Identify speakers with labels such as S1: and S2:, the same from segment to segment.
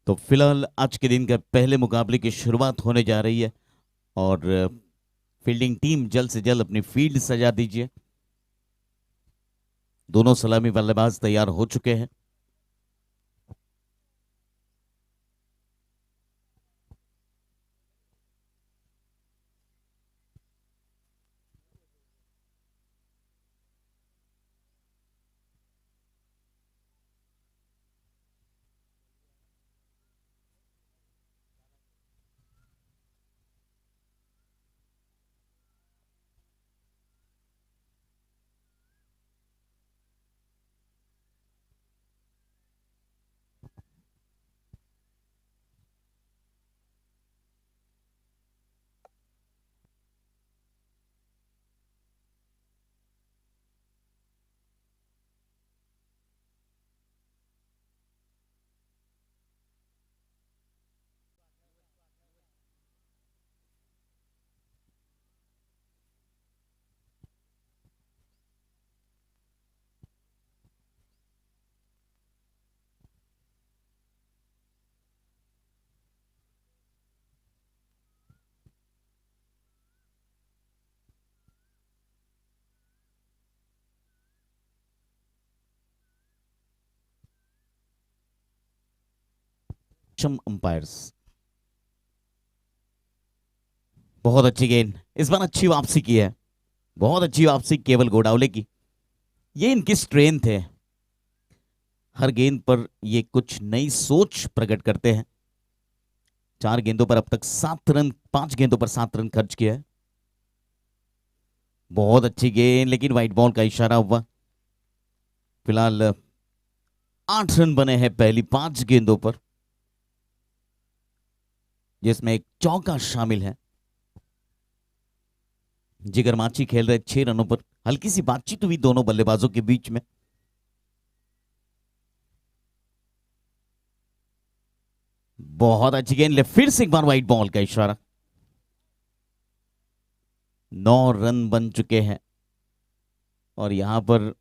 S1: तो फिलहाल आज के दिन का पहले मुकाबले की शुरुआत होने जा रही है। और फील्डिंग टीम जल्द से जल्द अपनी फील्ड सजा दीजिए। दोनों सलामी बल्लेबाज तैयार हो चुके हैं। अंपायर्स, बहुत अच्छी गेंद। इस बार अच्छी वापसी की है। बहुत अच्छी वापसी केवल गोडावले की। ये इनकी स्ट्रेंथ है। हर गेंद पर ये कुछ नई सोच प्रकट करते हैं। 4 गेंदों पर अब तक 7 रन, 5 गेंदों पर 7 रन खर्च किया है। बहुत अच्छी गेंद, लेकिन व्हाइट बॉल का इशारा हुआ। फिलहाल 8 रन बने हैं पहली 5 गेंदों पर, जिसमें एक चौका शामिल है। जिगर माची खेल रहे 6 रनों पर। हल्की सी बातचीत हुई दोनों बल्लेबाजों के बीच में। बहुत अच्छी गेंद, ले फिर से एक बार व्हाइट बॉल का इशारा। 9 रन बन चुके हैं। और यहां पर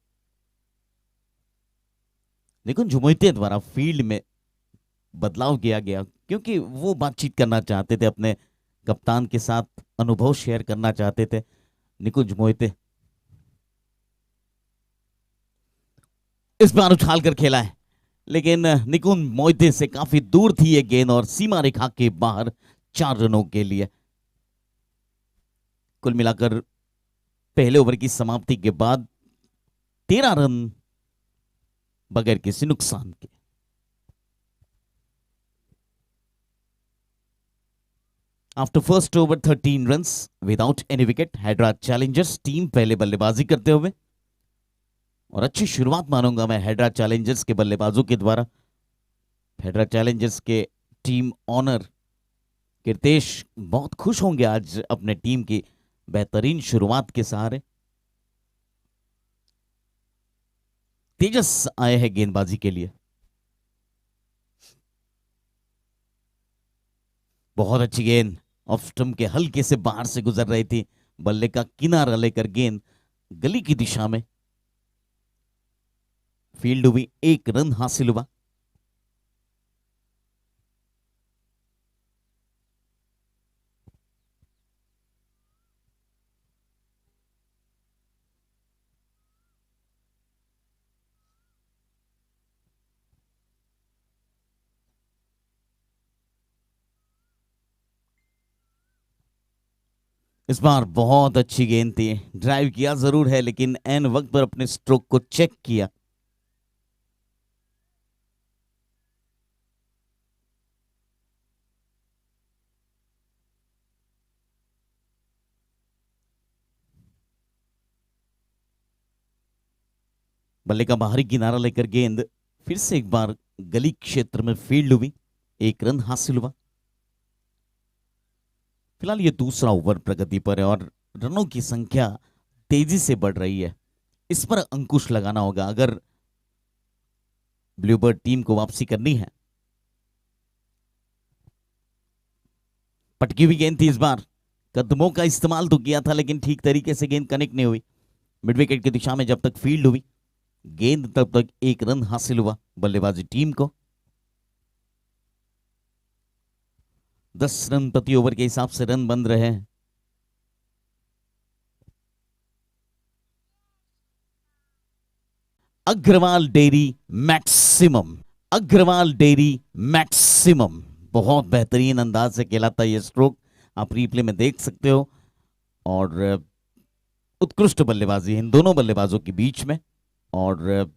S1: निकुंज मोहिते द्वारा फील्ड में बदलाव किया गया, क्योंकि वो बातचीत करना चाहते थे अपने कप्तान के साथ, अनुभव शेयर करना चाहते थे निकुंज मोहिते। इस बार उछाल कर खेला है, लेकिन निकुंज मोहिते से काफी दूर थी ये गेंद और सीमा रेखा के बाहर 4 रनों के लिए। कुल मिलाकर पहले ओवर की समाप्ति के बाद 13 रन बगैर किसी नुकसान के। After first over 13 runs without any wicket, Hyderabad Challengers team पहले बल्लेबाजी करते हुए। और अच्छी शुरुआत मानूंगा मैं हैदराबाद चैलेंजर्स के बल्लेबाजों के द्वारा। हैदराबाद चैलेंजर्स के टीम ऑनर कीर्तेश बहुत खुश होंगे आज अपने टीम की बेहतरीन शुरुआत के सहारे। तेजस आए हैं गेंदबाजी के लिए। बहुत अच्छी गेंद, ऑफ स्टंप के हल्के से बाहर से गुजर रही थी। बल्ले का किनारा लेकर गेंद गली की दिशा में फील्ड हुई। 1 रन हासिल हुआ। इस बार बहुत अच्छी गेंद थी। ड्राइव किया जरूर है, लेकिन एन वक्त पर अपने स्ट्रोक को चेक किया। बल्ले का बाहरी किनारा लेकर गेंद फिर से एक बार गली क्षेत्र में फील्ड हुई। 1 रन हासिल हुआ। फिलहाल ये दूसरा ओवर प्रगति पर है और रनों की संख्या तेजी से बढ़ रही है। इस पर अंकुश लगाना होगा अगर ब्लूबर्ड टीम को वापसी करनी है। पटकी हुई गेंद थी इस बार। कदमों का इस्तेमाल तो किया था, लेकिन ठीक तरीके से गेंद कनेक्ट नहीं हुई। मिड विकेट की दिशा में जब तक फील्ड हुई गेंद, तब तक 1 रन हासिल हुआ बल्लेबाजी टीम को। 10 रन प्रति ओवर के हिसाब से रन बन रहे हैं। Agarwal dairy maximum, Agarwal dairy maximum. बहुत बेहतरीन अंदाज से खेला था ये स्ट्रोक, आप रिप्ले में देख सकते हो। और उत्कृष्ट बल्लेबाजी इन दोनों बल्लेबाजों के बीच में, और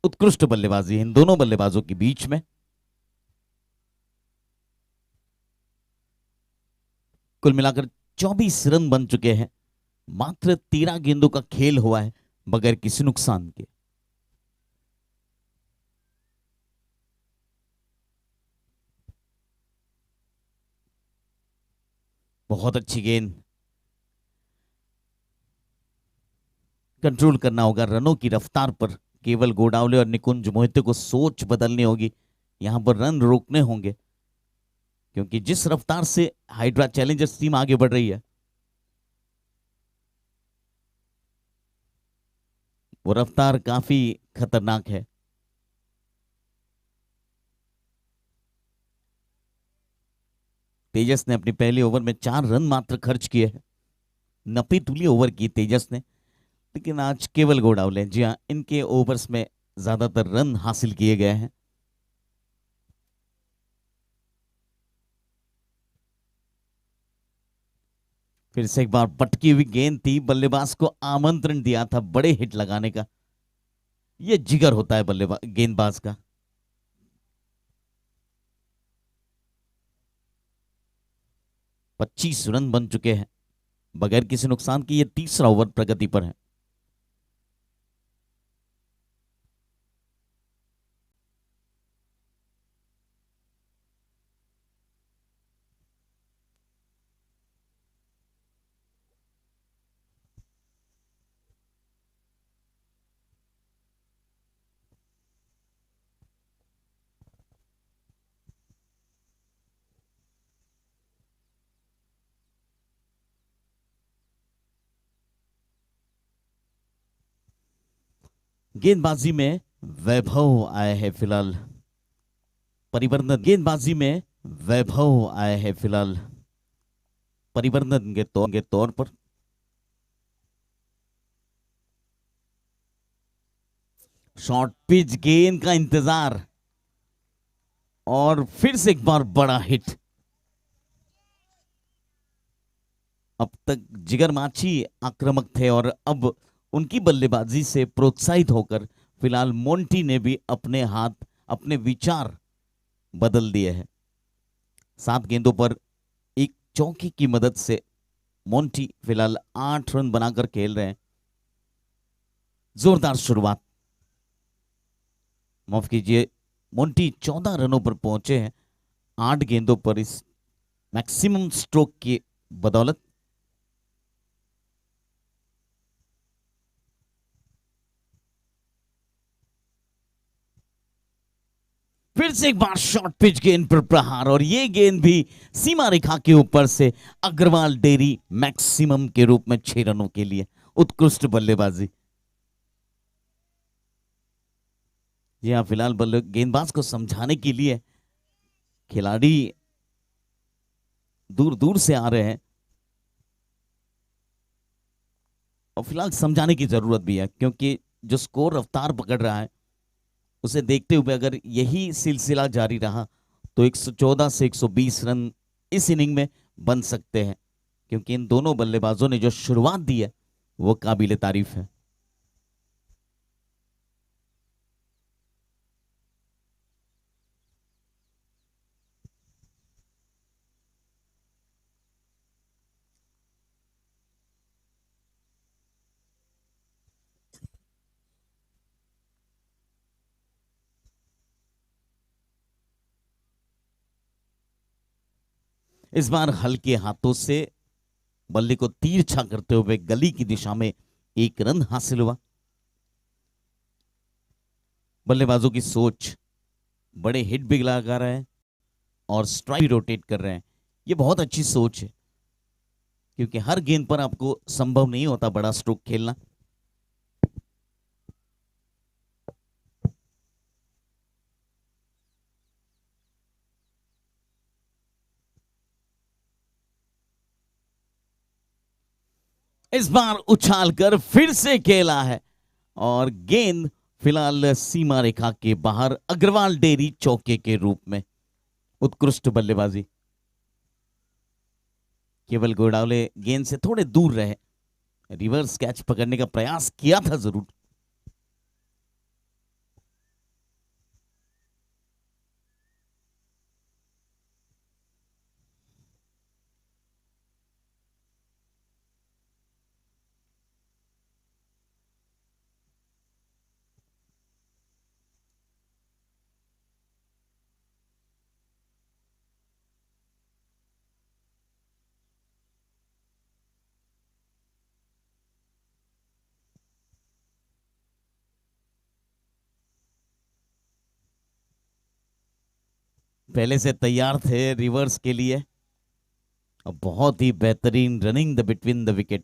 S1: उत्कृष्ट बल्लेबाजी इन दोनों बल्लेबाजों के बीच में। कुल मिलाकर 24 रन बन चुके हैं। मात्र 13 गेंदों का खेल हुआ है बगैर किसी नुकसान के। बहुत अच्छी गेंद, कंट्रोल करना होगा रनों की रफ्तार पर। केवल गोडावले और निकुंज मोहिते को सोच बदलनी होगी, यहां पर रन रोकने होंगे, क्योंकि जिस रफ्तार से हाइड्रा चैलेंजर्स टीम आगे बढ़ रही है वो रफ्तार काफी खतरनाक है। तेजस ने अपनी पहली ओवर में 4 रन मात्र खर्च किए हैं। नपी तुली ओवर की तेजस ने, लेकिन आज केवल गोडावले, जी हाँ, इनके ओवर्स में ज्यादातर रन हासिल किए गए हैं। फिर से एक बार पटकी हुई गेंद थी, बल्लेबाज को आमंत्रण दिया था बड़े हिट लगाने का। यह जिगर होता है बल्लेबाज गेंदबाज का। 25 रन बन चुके हैं बगैर किसी नुकसान की। यह तीसरा ओवर प्रगति पर है। गेंदबाजी में वैभव आया है फिलहाल, परिवर्तन गेंदबाजी में वैभव आया है फिलहाल परिवर्तन के तौर पर। शॉर्ट पिच गेंद का इंतजार, और फिर से एक बार बड़ा हिट। अब तक जिगर माछी आक्रामक थे और अब उनकी बल्लेबाजी से प्रोत्साहित होकर फिलहाल मोंटी ने भी अपने हाथ, अपने विचार बदल दिए हैं। 7 गेंदों पर एक चौकी की मदद से मोंटी फिलहाल 8 रन बनाकर खेल रहे हैं। जोरदार शुरुआत, माफ कीजिए, मोंटी 14 रनों पर पहुंचे हैं 8 गेंदों पर इस मैक्सिमम स्ट्रोक की बदौलत। फिर से एक बार शॉर्ट पिच गेंद पर प्रहार, और ये गेंद भी सीमा रेखा के ऊपर से। अग्रवाल डेयरी मैक्सिमम के रूप में 6 रनों के लिए उत्कृष्ट बल्लेबाजी। जी हाँ, फिलहाल बल्ले गेंदबाज को समझाने के लिए खिलाड़ी दूर दूर से आ रहे हैं, और फिलहाल समझाने की जरूरत भी है, क्योंकि जो स्कोर रफ्तार पकड़ रहा है उसे देखते हुए अगर यही सिलसिला जारी रहा तो 114 से 120 रन इस इनिंग में बन सकते हैं, क्योंकि इन दोनों बल्लेबाजों ने जो शुरुआत दी है वो काबिले तारीफ है। इस बार हल्के हाथों से बल्ले को तिरछा करते हुए गली की दिशा में 1 रन हासिल हुआ। बल्लेबाजों की सोच, बड़े हिट भी लगा रहे हैं और स्ट्राइक रोटेट कर रहे हैं। ये बहुत अच्छी सोच है, क्योंकि हर गेंद पर आपको संभव नहीं होता बड़ा स्ट्रोक खेलना। इस बार उछालकर फिर से खेला है और गेंद फिलहाल सीमा रेखा के बाहर। अग्रवाल डेयरी चौके के रूप में उत्कृष्ट बल्लेबाजी। केवल गोडावले गेंद से थोड़े दूर रहे, रिवर्स कैच पकड़ने का प्रयास किया था जरूर। पहले से तैयार थे रिवर्स के लिए। अब बहुत ही बेहतरीन running the between the wicket.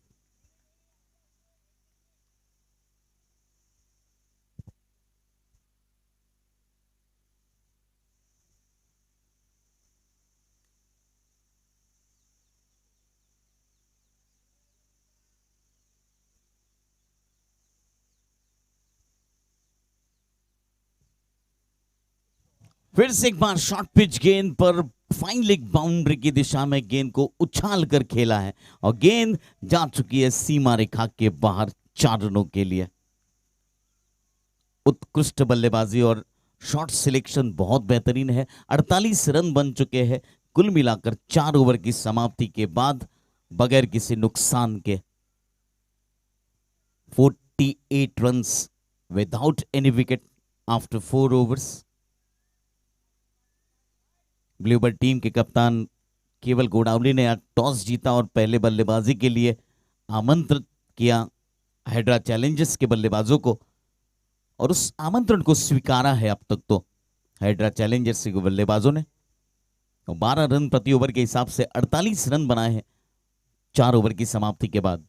S1: फिर से एक बार शॉर्ट पिच गेंद पर फाइन लेग बाउंड्री की दिशा में गेंद को उछाल कर खेला है और गेंद जा चुकी है सीमा रेखा के बाहर 4 रनों के लिए। उत्कृष्ट बल्लेबाजी और शॉट सिलेक्शन बहुत बेहतरीन है। 48 रन बन चुके हैं कुल मिलाकर 4 ओवर की समाप्ति के बाद बगैर किसी नुकसान के। 48 runs without any wicket after 4 overs. Bluebird team के कप्तान केवल गोडावले ने आज टॉस जीता और पहले बल्लेबाजी के लिए आमंत्रित किया हैदरा चैलेंजर्स के बल्लेबाजों को और उस आमंत्रण को स्वीकारा है अब तक तो हैदरा चैलेंजर्स के बल्लेबाजों ने। 12 रन प्रति ओवर के हिसाब से 48 रन बनाए हैं 4 ओवर की समाप्ति के बाद।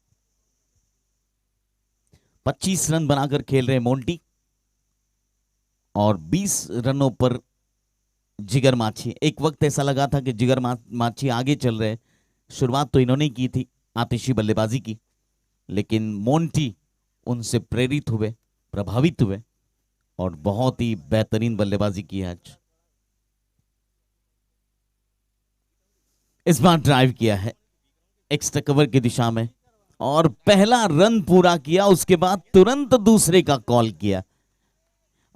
S1: 25 रन बनाकर खेल रहे मोंटी और 20 रनों पर जिगर माछी। एक वक्त ऐसा लगा था कि जिगर माछी आगे चल रहे। शुरुआत तो इन्होंने की थी आतिशी बल्लेबाजी की, लेकिन मोंटी उनसे प्रेरित हुए, प्रभावित हुए और बहुत ही बेहतरीन बल्लेबाजी की आज। इस बार ड्राइव किया है एक्स्ट्रा कवर की दिशा में और पहला रन पूरा किया, उसके बाद तुरंत दूसरे का कॉल किया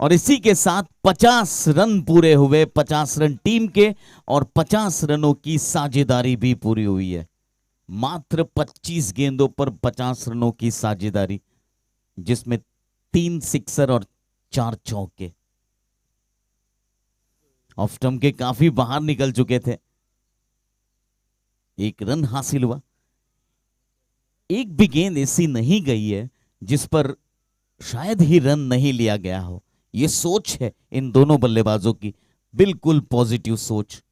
S1: और इसी के साथ 50 रन पूरे हुए। 50 रन टीम के और 50 रनों की साझेदारी भी पूरी हुई है। मात्र 25 गेंदों पर 50 रनों की साझेदारी, जिसमें 3 सिक्सर और 4 चौके। ऑफ स्टंप के काफी बाहर निकल चुके थे। 1 रन हासिल हुआ। एक भी गेंद ऐसी नहीं गई है जिस पर शायद ही रन नहीं लिया गया हो। ये सोच है इन दोनों बल्लेबाजों की, बिल्कुल पॉजिटिव सोच।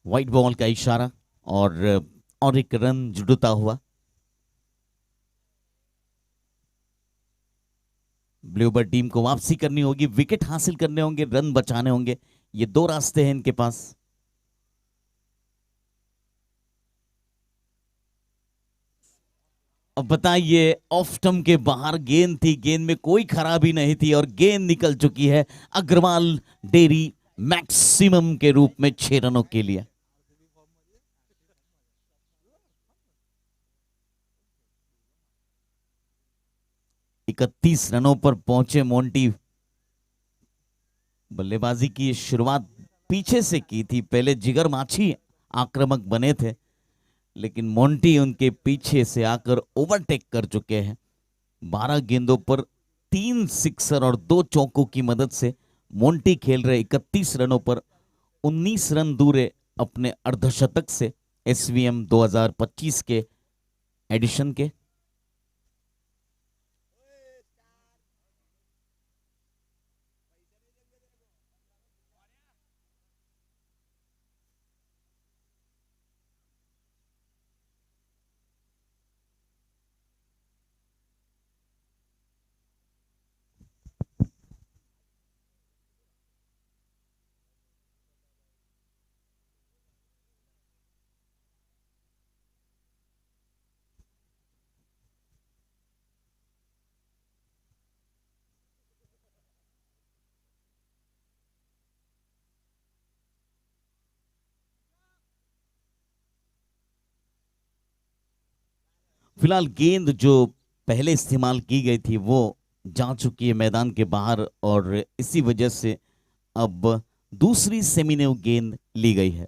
S1: व्हाइट बॉल का इशारा और एक रन जुड़ता हुआ। ब्लूबर्ड टीम को वापसी करनी होगी, विकेट हासिल करने होंगे, रन बचाने होंगे। ये 2 रास्ते हैं इनके पास। अब बताइए, ऑफ स्टंप के बाहर गेंद थी, गेंद में कोई खराबी नहीं थी और गेंद निकल चुकी है अग्रवाल डेयरी मैक्सिमम के रूप में 6 रनों के लिए। इकतीस रनों पर पहुंचे मोंटी। बल्लेबाजी की शुरुआत पीछे से की थी, पहले जिगर माछी आक्रामक बने थे, लेकिन मोंटी उनके पीछे से आकर ओवरटेक कर चुके हैं। 12 गेंदों पर 3 सिक्सर और 2 चौकों की मदद से मोंटी खेल रहे 31 रनों पर 19 रन दूर है अपने अर्धशतक से एसवीएम 2025 के एडिशन के। फिलहाल गेंद जो पहले इस्तेमाल की गई थी वो जा चुकी है मैदान के बाहर, और इसी वजह से अब दूसरी सेमीनेव गेंद ली गई है।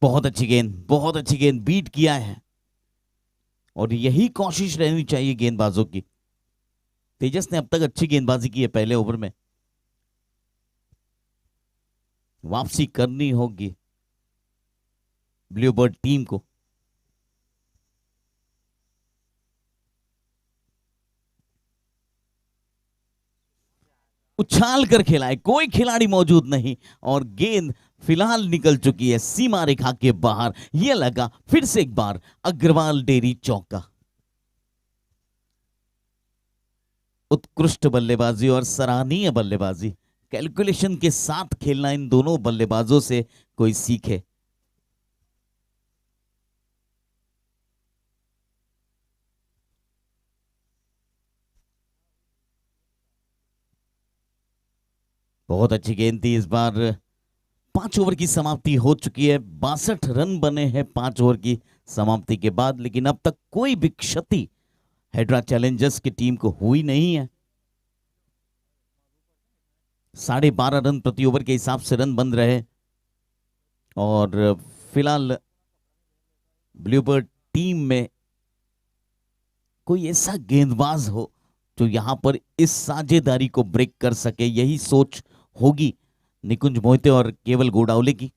S1: बहुत अच्छी गेंद, बहुत अच्छी गेंद, बीट किया है, और यही कोशिश रहनी चाहिए गेंदबाजों की। तेजस ने अब तक अच्छी गेंदबाजी की है पहले ओवर में, वापसी करनी होगी ब्लूबर्ड टीम को। उछाल कर खेला है, कोई खिलाड़ी मौजूद नहीं, और गेंद फिलहाल निकल चुकी है सीमा रेखा के बाहर। यह लगा फिर से एक बार अग्रवाल डेयरी चौका। उत्कृष्ट बल्लेबाजी और सराहनीय बल्लेबाजी, कैलकुलेशन के साथ खेलना इन दोनों बल्लेबाजों से कोई सीखे। बहुत अच्छी गेंद थी इस बार। 5 ओवर की समाप्ति हो चुकी है, 62 रन बने हैं 5 ओवर की समाप्ति के बाद, लेकिन अब तक कोई भी क्षति हैदरा चैलेंजर्स की टीम को हुई नहीं है। 12.5 रन प्रति ओवर के हिसाब से रन बन रहे, और फिलहाल ब्लूबर्ड टीम में कोई ऐसा गेंदबाज हो जो यहां पर इस साझेदारी को ब्रेक कर सके, यही सोच होगी निकुंज मोहिते और केवल गोडावले की।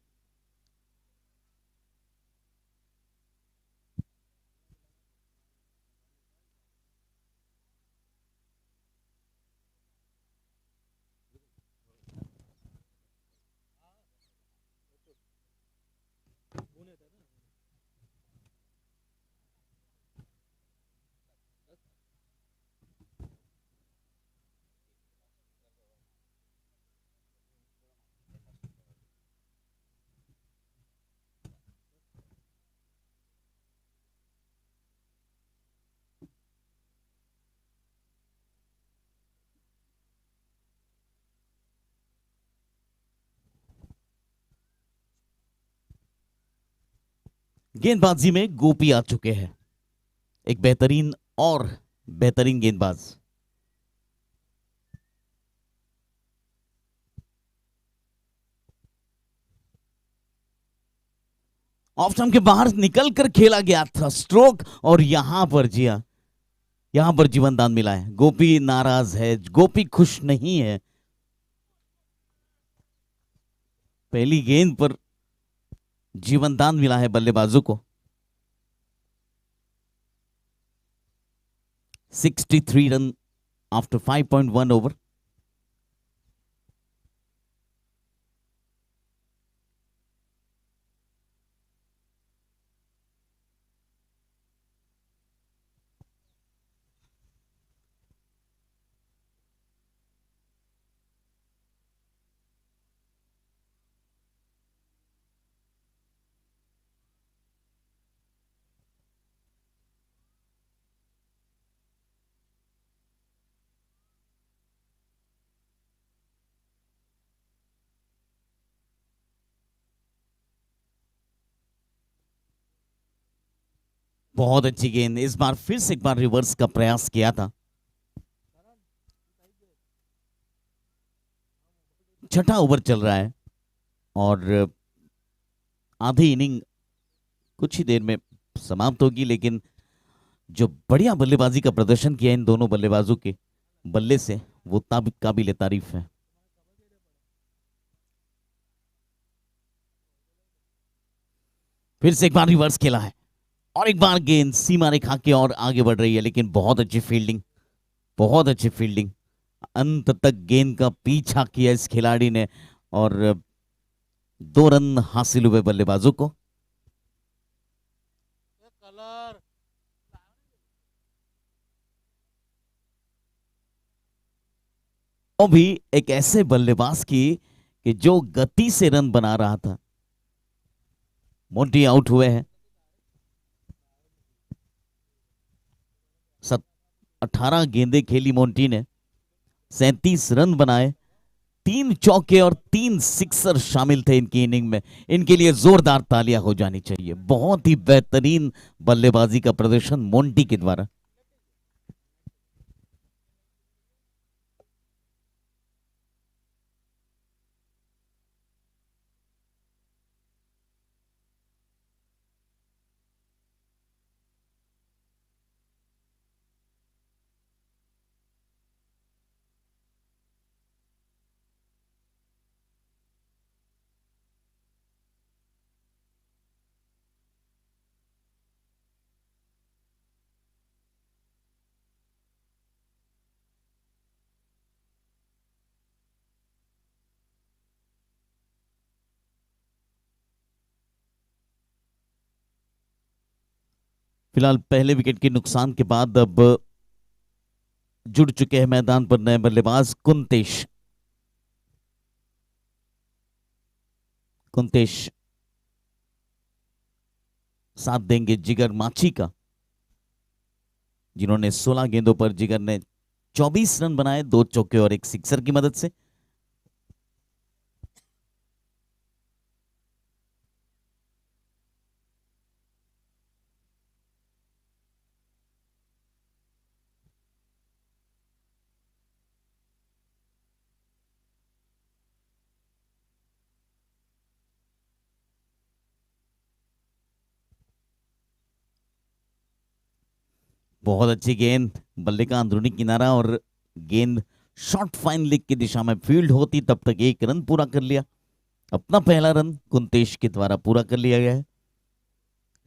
S1: गेंदबाजी में गोपी आ चुके हैं, एक बेहतरीन और बेहतरीन गेंदबाज। ऑफ स्टंप के बाहर निकल कर खेला गया था स्ट्रोक, और यहां पर जिया, यहां पर जीवन दान मिला है। गोपी नाराज है, गोपी खुश नहीं है। पहली गेंद पर जीवन दान मिला है बल्लेबाजों को। 63 रन आफ्टर 5.1 ओवर। बहुत अच्छी गेंद, इस बार फिर से एक बार रिवर्स का प्रयास किया था। छठा ओवर चल रहा है, और आधी इनिंग कुछ ही देर में समाप्त होगी, लेकिन जो बढ़िया बल्लेबाजी का प्रदर्शन किया इन दोनों बल्लेबाजों के बल्ले से, वो काबिल तारीफ है। फिर से एक बार रिवर्स खेला है और एक बार गेंद सीमा रेखा के और आगे बढ़ रही है, लेकिन बहुत अच्छी फील्डिंग, बहुत अच्छी फील्डिंग। अंत तक गेंद का पीछा किया इस खिलाड़ी ने और 2 रन हासिल हुए बल्लेबाजों को। और भी एक ऐसे बल्लेबाज की कि जो गति से रन बना रहा था। मोंटी आउट हुए हैं। 18 गेंदें खेली मोंटी ने, 37 रन बनाए, 3 चौके और 3 सिक्सर शामिल थे इनकी इनिंग में। इनके लिए जोरदार तालियां हो जानी चाहिए। बहुत ही बेहतरीन बल्लेबाजी का प्रदर्शन मोंटी के द्वारा। फिलहाल पहले विकेट के नुकसान के बाद अब जुड़ चुके हैं मैदान पर नए बल्लेबाज कुंतेश। कुंतेश साथ देंगे जिगर माची का, जिन्होंने 16 गेंदों पर जिगर ने 24 रन बनाए, 2 चौके और 1 सिक्सर की मदद से। बहुत अच्छी गेंद, बल्ले का अंदरूनी किनारा और गेंद शॉर्ट फाइन लेग की दिशा में फील्ड होती तब तक 1 रन पूरा कर लिया। अपना पहला रन कुंतेश के द्वारा पूरा कर लिया गया है।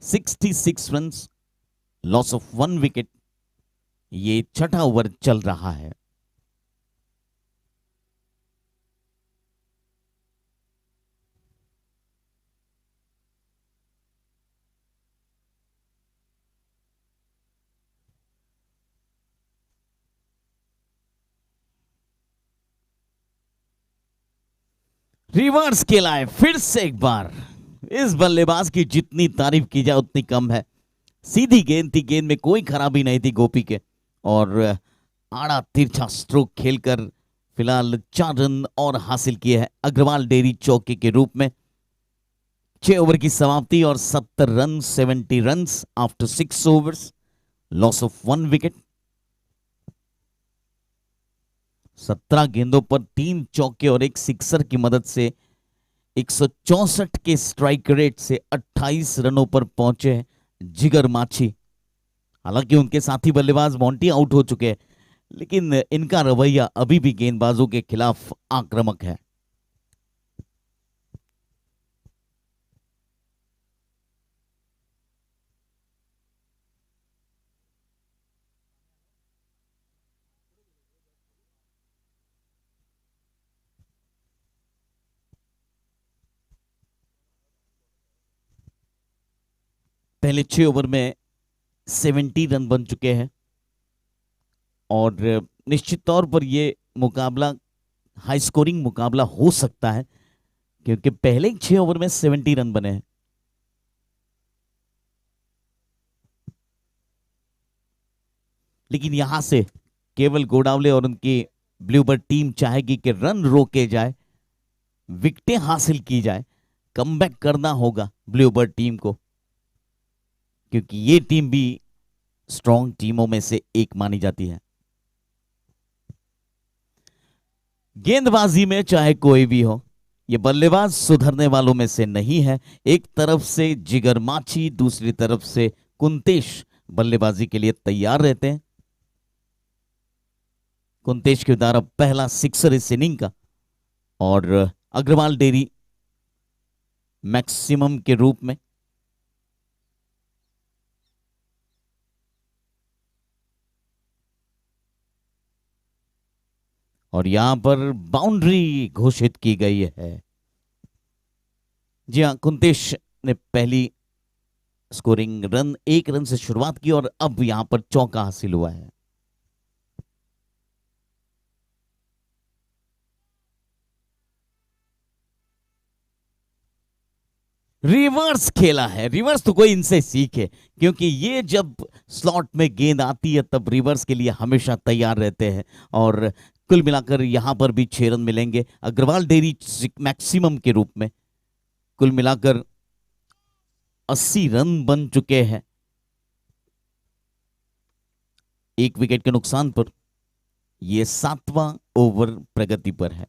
S1: 66 रन, लॉस ऑफ 1 विकेट। ये छठा ओवर चल रहा है। रिवर्स खेला है फिर से एक बार। इस बल्लेबाज की जितनी तारीफ की जाए उतनी कम है। सीधी गेंद थी, गेंद में कोई खराबी नहीं थी गोपी के, और आड़ा तिरछा स्ट्रोक खेलकर फिलहाल 4 रन और हासिल किए हैं अग्रवाल डेयरी चौके के रूप में। 6 ओवर की समाप्ति और 70 run, 70 run after 6 overs, loss of 1 wicket. 17 गेंदों पर 3 चौके और 1 सिक्सर की मदद से 164 के स्ट्राइक रेट से 28 रनों पर पहुंचे हैं जिगर माछी। हालांकि उनके साथी बल्लेबाज मोंटी आउट हो चुके हैं, लेकिन इनका रवैया अभी भी गेंदबाजों के खिलाफ आक्रामक है। पहले 6 ओवर में 70 रन बन चुके हैं और निश्चित तौर पर यह मुकाबला हाई स्कोरिंग मुकाबला हो सकता है, क्योंकि पहले 6 ओवर में 70 रन बने हैं। लेकिन यहां से केवल गोडावले और उनकी ब्लूबर्ड टीम चाहेगी कि रन रोके जाए, विकेटें हासिल की जाए, कमबैक करना होगा ब्लूबर्ड टीम को, क्योंकि ये टीम भी स्ट्रॉन्ग टीमों में से एक मानी जाती है। गेंदबाजी में चाहे कोई भी हो, ये बल्लेबाज सुधरने वालों में से नहीं है। एक तरफ से जिगर माछी, दूसरी तरफ से कुंतेश बल्लेबाजी के लिए तैयार रहते हैं। कुंतेश के द्वारा पहला सिक्सर इस इनिंग का, और अग्रवाल डेयरी मैक्सिमम के रूप में और यहां पर बाउंड्री घोषित की गई है। जी हां, कुंतेश ने पहली स्कोरिंग रन 1 रन से शुरुआत की और अब यहां पर चौका हासिल हुआ है। रिवर्स खेला है, रिवर्स तो कोई इनसे सीखे, क्योंकि ये जब स्लॉट में गेंद आती है तब रिवर्स के लिए हमेशा तैयार रहते हैं। और कुल मिलाकर यहां पर भी 6 रन मिलेंगे अग्रवाल डेयरी मैक्सिमम के रूप में। कुल मिलाकर 80 रन बन चुके हैं। 1 विकेट के नुकसान पर यह 7वां ओवर प्रगति पर है।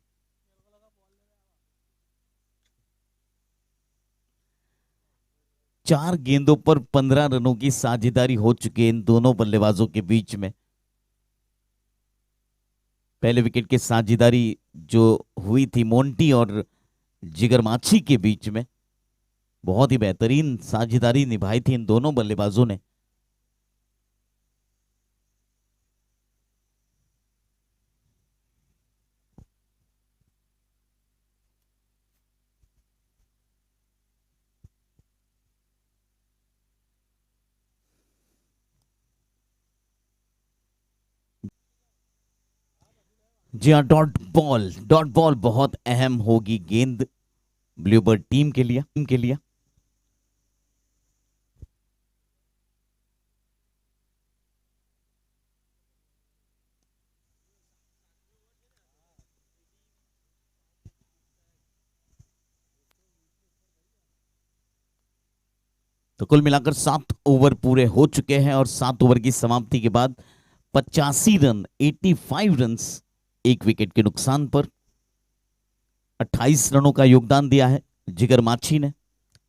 S1: चार गेंदों पर 15 रनों की साझेदारी हो चुकी है इन दोनों बल्लेबाजों के बीच में। पहले विकेट की साझेदारी जो हुई थी मोंटी और जिगर माछी के बीच में, बहुत ही बेहतरीन साझेदारी निभाई थी इन दोनों बल्लेबाजों ने। जी हाँ, डॉट बॉल बहुत अहम होगी गेंद ब्लूबर्ड टीम के लिए। तो कुल मिलाकर 7 ओवर पूरे हो चुके हैं और 7 ओवर की समाप्ति के बाद 85 रन 85 रन्स 1 विकेट के नुकसान पर 28 रनों का योगदान दिया है जिगर माछी ने।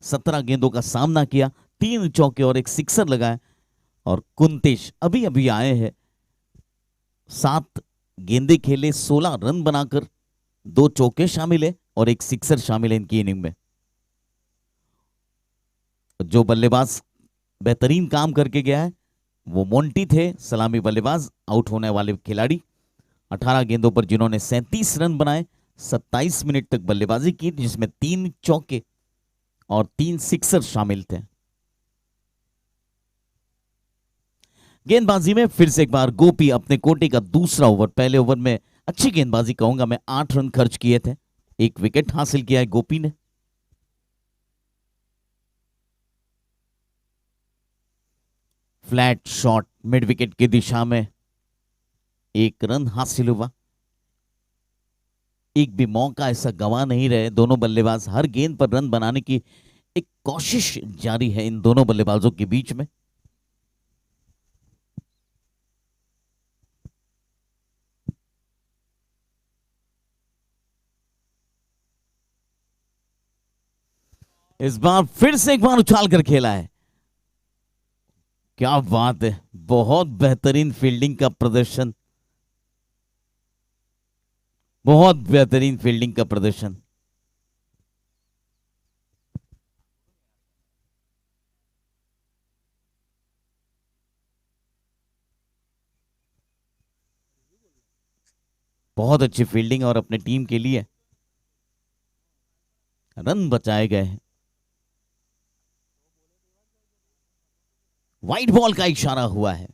S1: 17 गेंदों का सामना किया, 3 चौके और 1 सिक्सर लगाए। और कुंतेश अभी अभी आए हैं, 7 गेंदे खेले, 16 रन बनाकर 2 चौके शामिल है और 1 सिक्सर शामिल है इनकी इनिंग में। जो बल्लेबाज बेहतरीन काम करके गया है वो मोंटी थे, सलामी बल्लेबाज, आउट होने वाले खिलाड़ी। 18 गेंदों पर जिन्होंने 37 रन बनाए, 27 मिनट तक बल्लेबाजी की, जिसमें 3 चौके और 3 सिक्सर शामिल थे। गेंदबाजी में फिर से एक बार गोपी अपने कोटे का दूसरा ओवर, पहले ओवर में अच्छी गेंदबाजी कहूंगा मैं, 8 रन खर्च किए थे, 1 विकेट हासिल किया है गोपी ने। फ्लैट शॉट मिड विकेट की दिशा में, 1 रन हासिल हुआ। एक भी मौका ऐसा गंवा नहीं रहे दोनों बल्लेबाज, हर गेंद पर रन बनाने की एक कोशिश जारी है इन दोनों बल्लेबाजों के बीच में। इस बार फिर से एक बार उछाल कर खेला है, क्या बात है, बहुत बेहतरीन फील्डिंग का प्रदर्शन, बहुत बेहतरीन फील्डिंग का प्रदर्शन। बहुत अच्छी फील्डिंग और अपने टीम के लिए रन बचाए गए हैं। वाइट बॉल का इशारा हुआ है।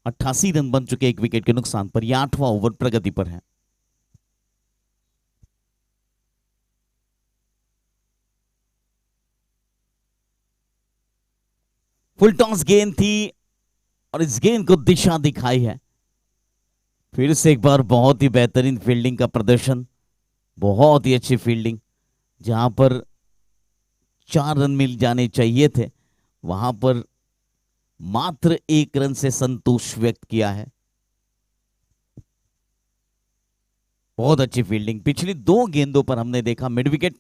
S1: अट्ठासी रन बन चुके 1 विकेट के नुकसान पर, यह 8वां ओवर प्रगति पर है। फुल टॉस गेंद थी और इस गेंद को दिशा दिखाई है। फिर से एक बार बहुत ही बेहतरीन फील्डिंग का प्रदर्शन, बहुत ही अच्छी फील्डिंग। जहां पर 4 रन मिल जाने चाहिए थे वहां पर मात्र 1 रन से संतोष व्यक्त किया है। बहुत अच्छी फील्डिंग। पिछली 2 गेंदों पर हमने देखा मिड विकेट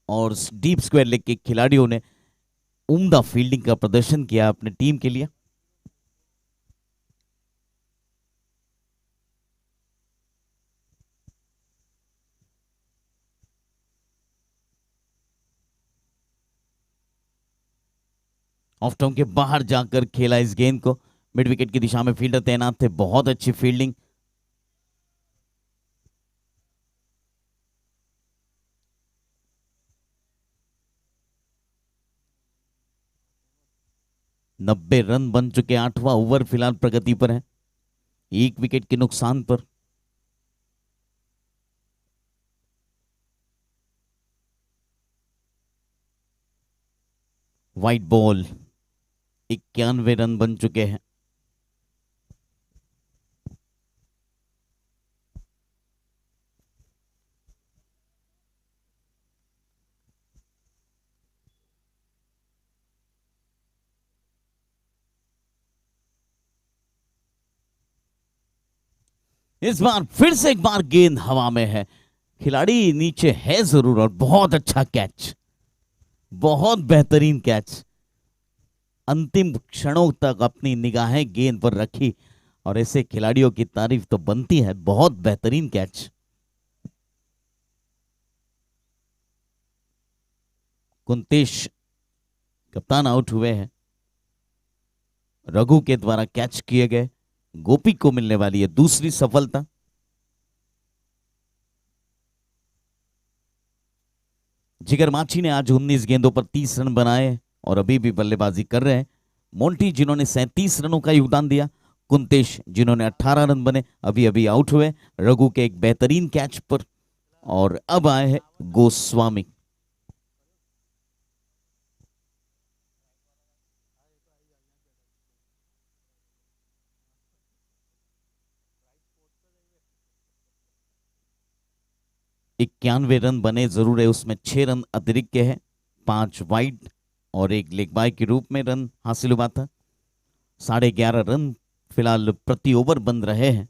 S1: और डीप स्क्वायर लेग के खिलाड़ियों ने उम्दा फील्डिंग का प्रदर्शन किया अपनी टीम के लिए। ऑफ स्टंप के बाहर जाकर खेला इस गेंद को। मिड विकेट की दिशा में फील्डर तैनात थे। बहुत अच्छी फील्डिंग। नब्बे रन बन चुके। 8वां ओवर फिलहाल प्रगति पर है, 1 विकेट के नुकसान पर। White ball. 91 रन बन चुके हैं। इस बार फिर से एक बार गेंद हवा में है, खिलाड़ी नीचे है जरूर। और बहुत अच्छा कैच, बहुत बेहतरीन कैच। अंतिम क्षणों तक अपनी निगाहें गेंद पर रखी और ऐसे खिलाड़ियों की तारीफ तो बनती है। बहुत बेहतरीन कैच। कुंतेश कप्तान आउट हुए हैं। रघु के द्वारा कैच किए गए। गोपी को मिलने वाली है दूसरी सफलता। जिगर माची ने आज 19 गेंदों पर 30 रन बनाए और अभी भी बल्लेबाजी कर रहे हैं। मोंटी जिन्होंने 37 रनों का योगदान दिया। कुंतेश जिन्होंने 18 रन बने, अभी अभी आउट हुए रघु के एक बेहतरीन कैच पर। और अब आए हैं गोस्वामी। इक्यानवे रन बने जरूर है, उसमें 6 रन अतिरिक्त के हैं। 5 वाइड और 1 लेग बाय के रूप में रन हासिल हुआ था। 11.5 रन फिलहाल प्रति ओवर बन रहे हैं।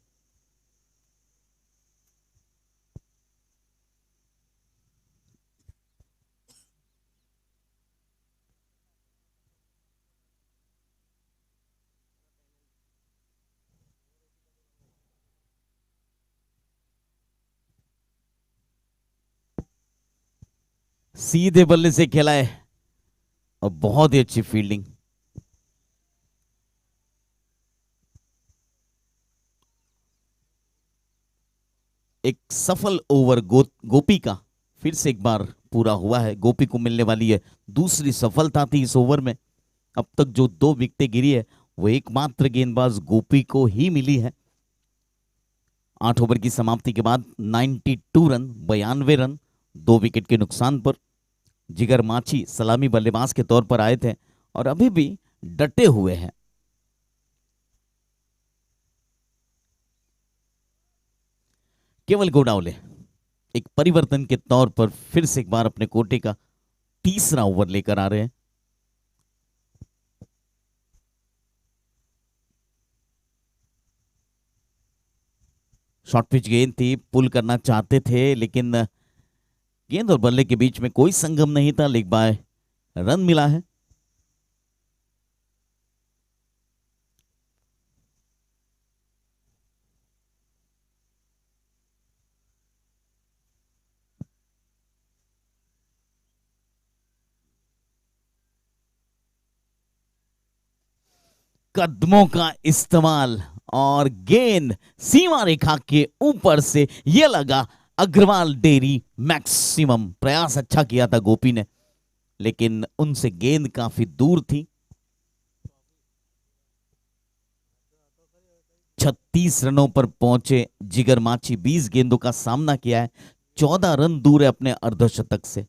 S1: सीधे बल्ले से खेला है और बहुत ही अच्छी फील्डिंग। एक सफल ओवर गोपी का फिर से एक बार पूरा हुआ है। गोपी को मिलने वाली है दूसरी सफलता थी इस ओवर में। अब तक जो 2 विकेटें गिरी है वो एकमात्र गेंदबाज गोपी को ही मिली है। 8 ओवर की समाप्ति के बाद 92 रन, 92 रन, 2 विकेट के नुकसान पर। जिगर माची सलामी बल्लेबाज के तौर पर आए थे और अभी भी डटे हुए हैं। केवल गोडावले एक परिवर्तन के तौर पर फिर से एक बार अपने कोटे का तीसरा ओवर लेकर आ रहे हैं। शॉर्ट पिच गेंद थी, पुल करना चाहते थे लेकिन गेंद और बल्ले के बीच में कोई संगम नहीं था। लेग बाय रन मिला है। कदमों का इस्तेमाल और गेंद सीमा रेखा के ऊपर से यह लगा। Agarwal dairy maximum. प्रयास अच्छा किया था गोपी ने लेकिन उनसे गेंद काफी दूर थी। 36 रनों पर पहुंचे जिगर माची। 20 गेंदों का सामना किया है। 14 रन दूर है अपने अर्धशतक से।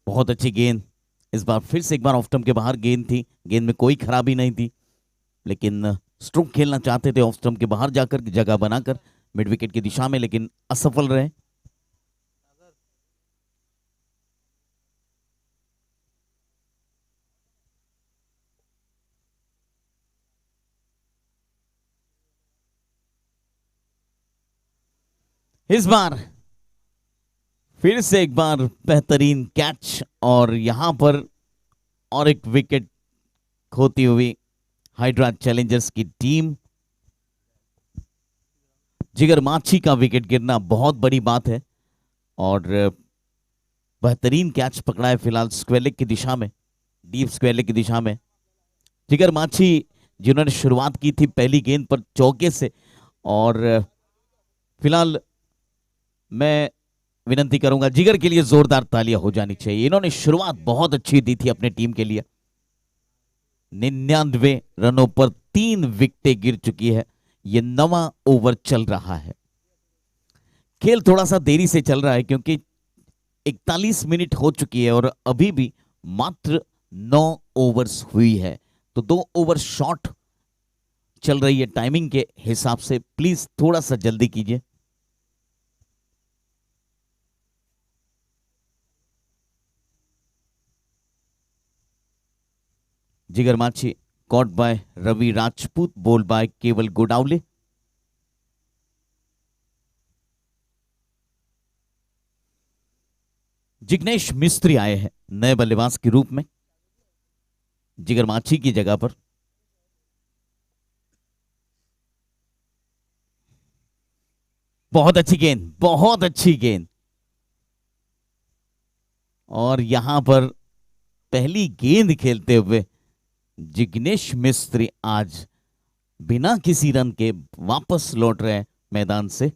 S1: बहुत अच्छी गेंद। इस बार फिर से एक बार ऑफ स्टंप के बाहर गेंद थी। गेंद में कोई खराबी नहीं थी लेकिन स्ट्रोक खेलना चाहते थे ऑफ स्टंप के बाहर जाकर जगह बनाकर मिड विकेट की दिशा में, लेकिन असफल रहे। इस बार फिर से एक बार बेहतरीन कैच, और यहां पर और एक विकेट खोती हुई हाइड्रा चैलेंजर्स की टीम। जिगर माछी का विकेट गिरना बहुत बड़ी बात है, और बेहतरीन कैच पकड़ा है फिलहाल स्क्वायर लेग की दिशा में, डीप स्क्वायर लेग की दिशा में। जिगर माछी जिन्होंने शुरुआत की थी पहली गेंद पर चौके से, और फिलहाल मैं विनती करूंगा जिगर के लिए जोरदार तालियां हो जानी चाहिए। इन्होंने शुरुआत बहुत अच्छी दी थी अपने टीम के लिए। 99 रनों पर 3 विकेटें गिर चुकी है। ये 9वां ओवर चल रहा है। खेल थोड़ा सा देरी से चल रहा है क्योंकि 41 मिनट हो चुकी है और अभी भी मात्र 9 ओवर्स हुई है, तो 2 ओवर शॉर्ट चल रही है टाइमिंग के हिसाब से। प्लीज थोड़ा सा जल्दी कीजिए। जिगर माछी caught by Ravi Rajput, bowled by Keval Godaule. Jignesh मिस्त्री आए हैं नए बल्लेबाज के रूप में जिगर माछी की जगह पर। बहुत अच्छी गेंद, बहुत अच्छी गेंद, और यहां पर पहली गेंद खेलते हुए जिग्नेश मिस्त्री आज बिना किसी रन के वापस लौट रहे हैं मैदान से।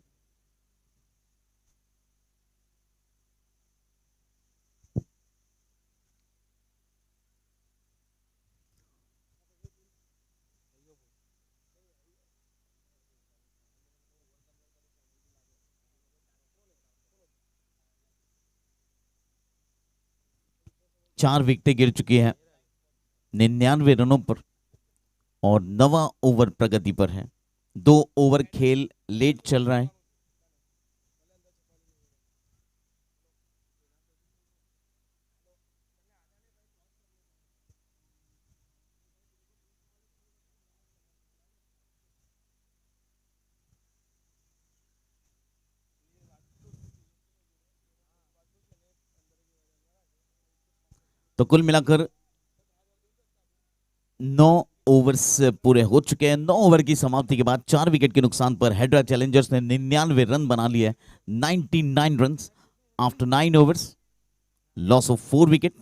S1: चार विकेटें गिर चुकी हैं 99 रनों पर, और 9वां ओवर प्रगति पर है। 2 ओवर खेल लेट चल रहा है। तो कुल मिलाकर 9 ओवर्स पूरे हो चुके हैं। 9 ओवर की समाप्ति के बाद 4 विकेट के नुकसान पर हैदरा चैलेंजर्स ने 99 रन बना लिए। 99 run after 9 overs, loss of 4 wicket.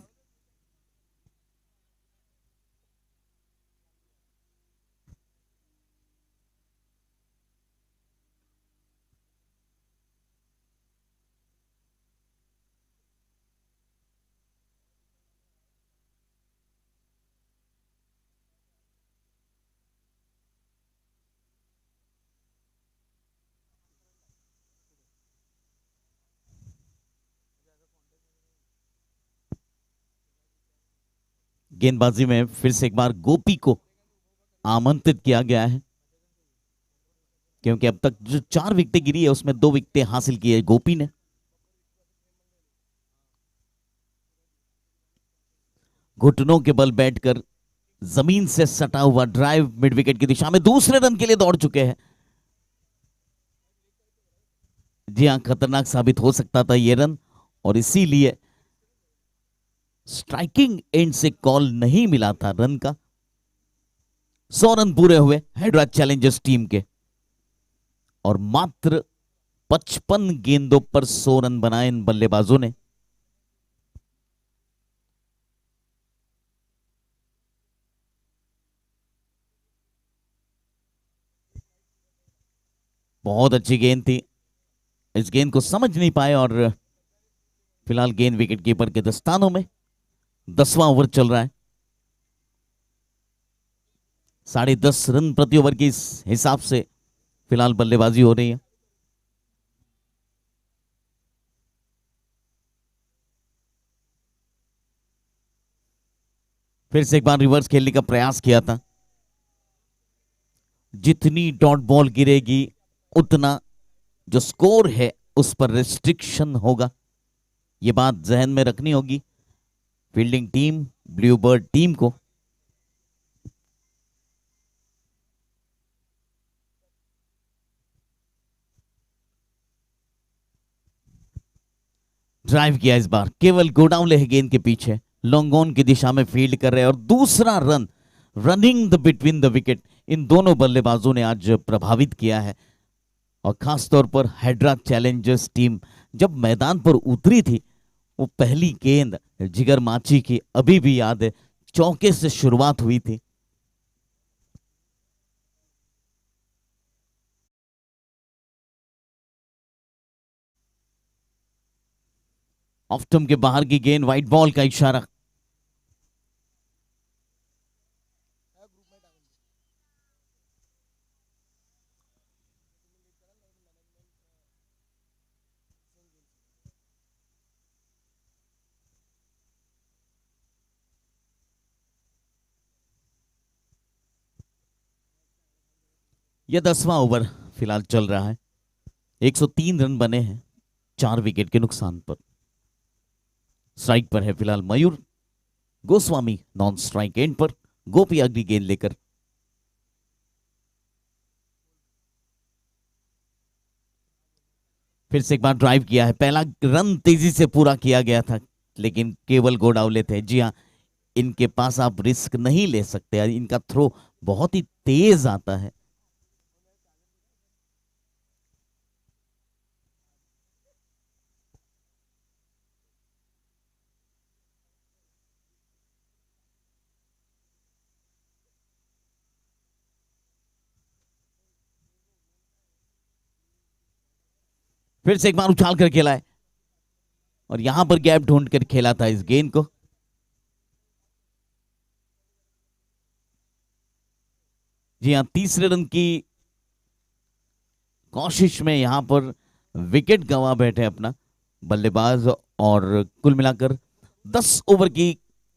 S1: गेंदबाजी में फिर से एक बार गोपी को आमंत्रित किया गया है, क्योंकि अब तक जो 4 विकेटें गिरी है उसमें 2 विकेटें हासिल की है गोपी ने। घुटनों के बल बैठकर जमीन से सटा हुआ ड्राइव मिड विकेट की दिशा में दूसरे रन के लिए दौड़ चुके हैं। जी हां, खतरनाक साबित हो सकता था ये रन, और इसीलिए स्ट्राइकिंग एंड से कॉल नहीं मिला था रन का। 100 रन पूरे हुए हैदराबाद चैलेंजर्स टीम के, और मात्र 55 गेंदों पर 100 रन बनाए इन बल्लेबाजों ने। बहुत अच्छी गेंद थी, इस गेंद को समझ नहीं पाए, और फिलहाल गेंद विकेट कीपर के दस्तानों में। 10वां ओवर चल रहा है। 10.5 रन प्रति ओवर के हिसाब से फिलहाल बल्लेबाजी हो रही है। फिर से एक बार रिवर्स खेलने का प्रयास किया था, जितनी डॉट बॉल गिरेगी उतना जो स्कोर है उस पर रिस्ट्रिक्शन होगा। ये बात जहन में रखनी होगी फील्डिंग टीम, ब्लूबर्ड टीम को। ड्राइव किया इस बार, केवल गोडाउन है गेंद के पीछे, लॉन्ग ऑन की दिशा में फील्ड कर रहे हैं और दूसरा run running the between the wicket. इन दोनों बल्लेबाजों ने आज प्रभावित किया है और खासतौर पर हैदराबाद चैलेंजर्स टीम जब मैदान पर उतरी थी, वो पहली गेंद जिगर माची की अभी भी याद है, चौके से शुरुआत हुई थी। ऑफ स्टंप के बाहर की गेंद, व्हाइट बॉल का इशारा। यह 10वां ओवर फिलहाल चल रहा है। 103 रन बने हैं 4 विकेट के नुकसान पर। स्ट्राइक पर है फिलहाल मयूर, गोस्वामी नॉन स्ट्राइक एंड पर, गोपी अगली गेंद लेकर। फिर से एक बार ड्राइव किया है, पहला रन तेजी से पूरा किया गया था लेकिन केवल गोडाउले थे। जी हाँ, इनके पास आप रिस्क नहीं ले सकते, इनका थ्रो बहुत ही तेज आता है। फिर से एक बार उछाल कर खेला है और यहां पर गैप ढूंढ कर खेला था इस गेंद को। जी हाँ, तीसरे रन की कोशिश में यहां पर विकेट गंवा बैठे अपना बल्लेबाज और कुल मिलाकर 10 ओवर की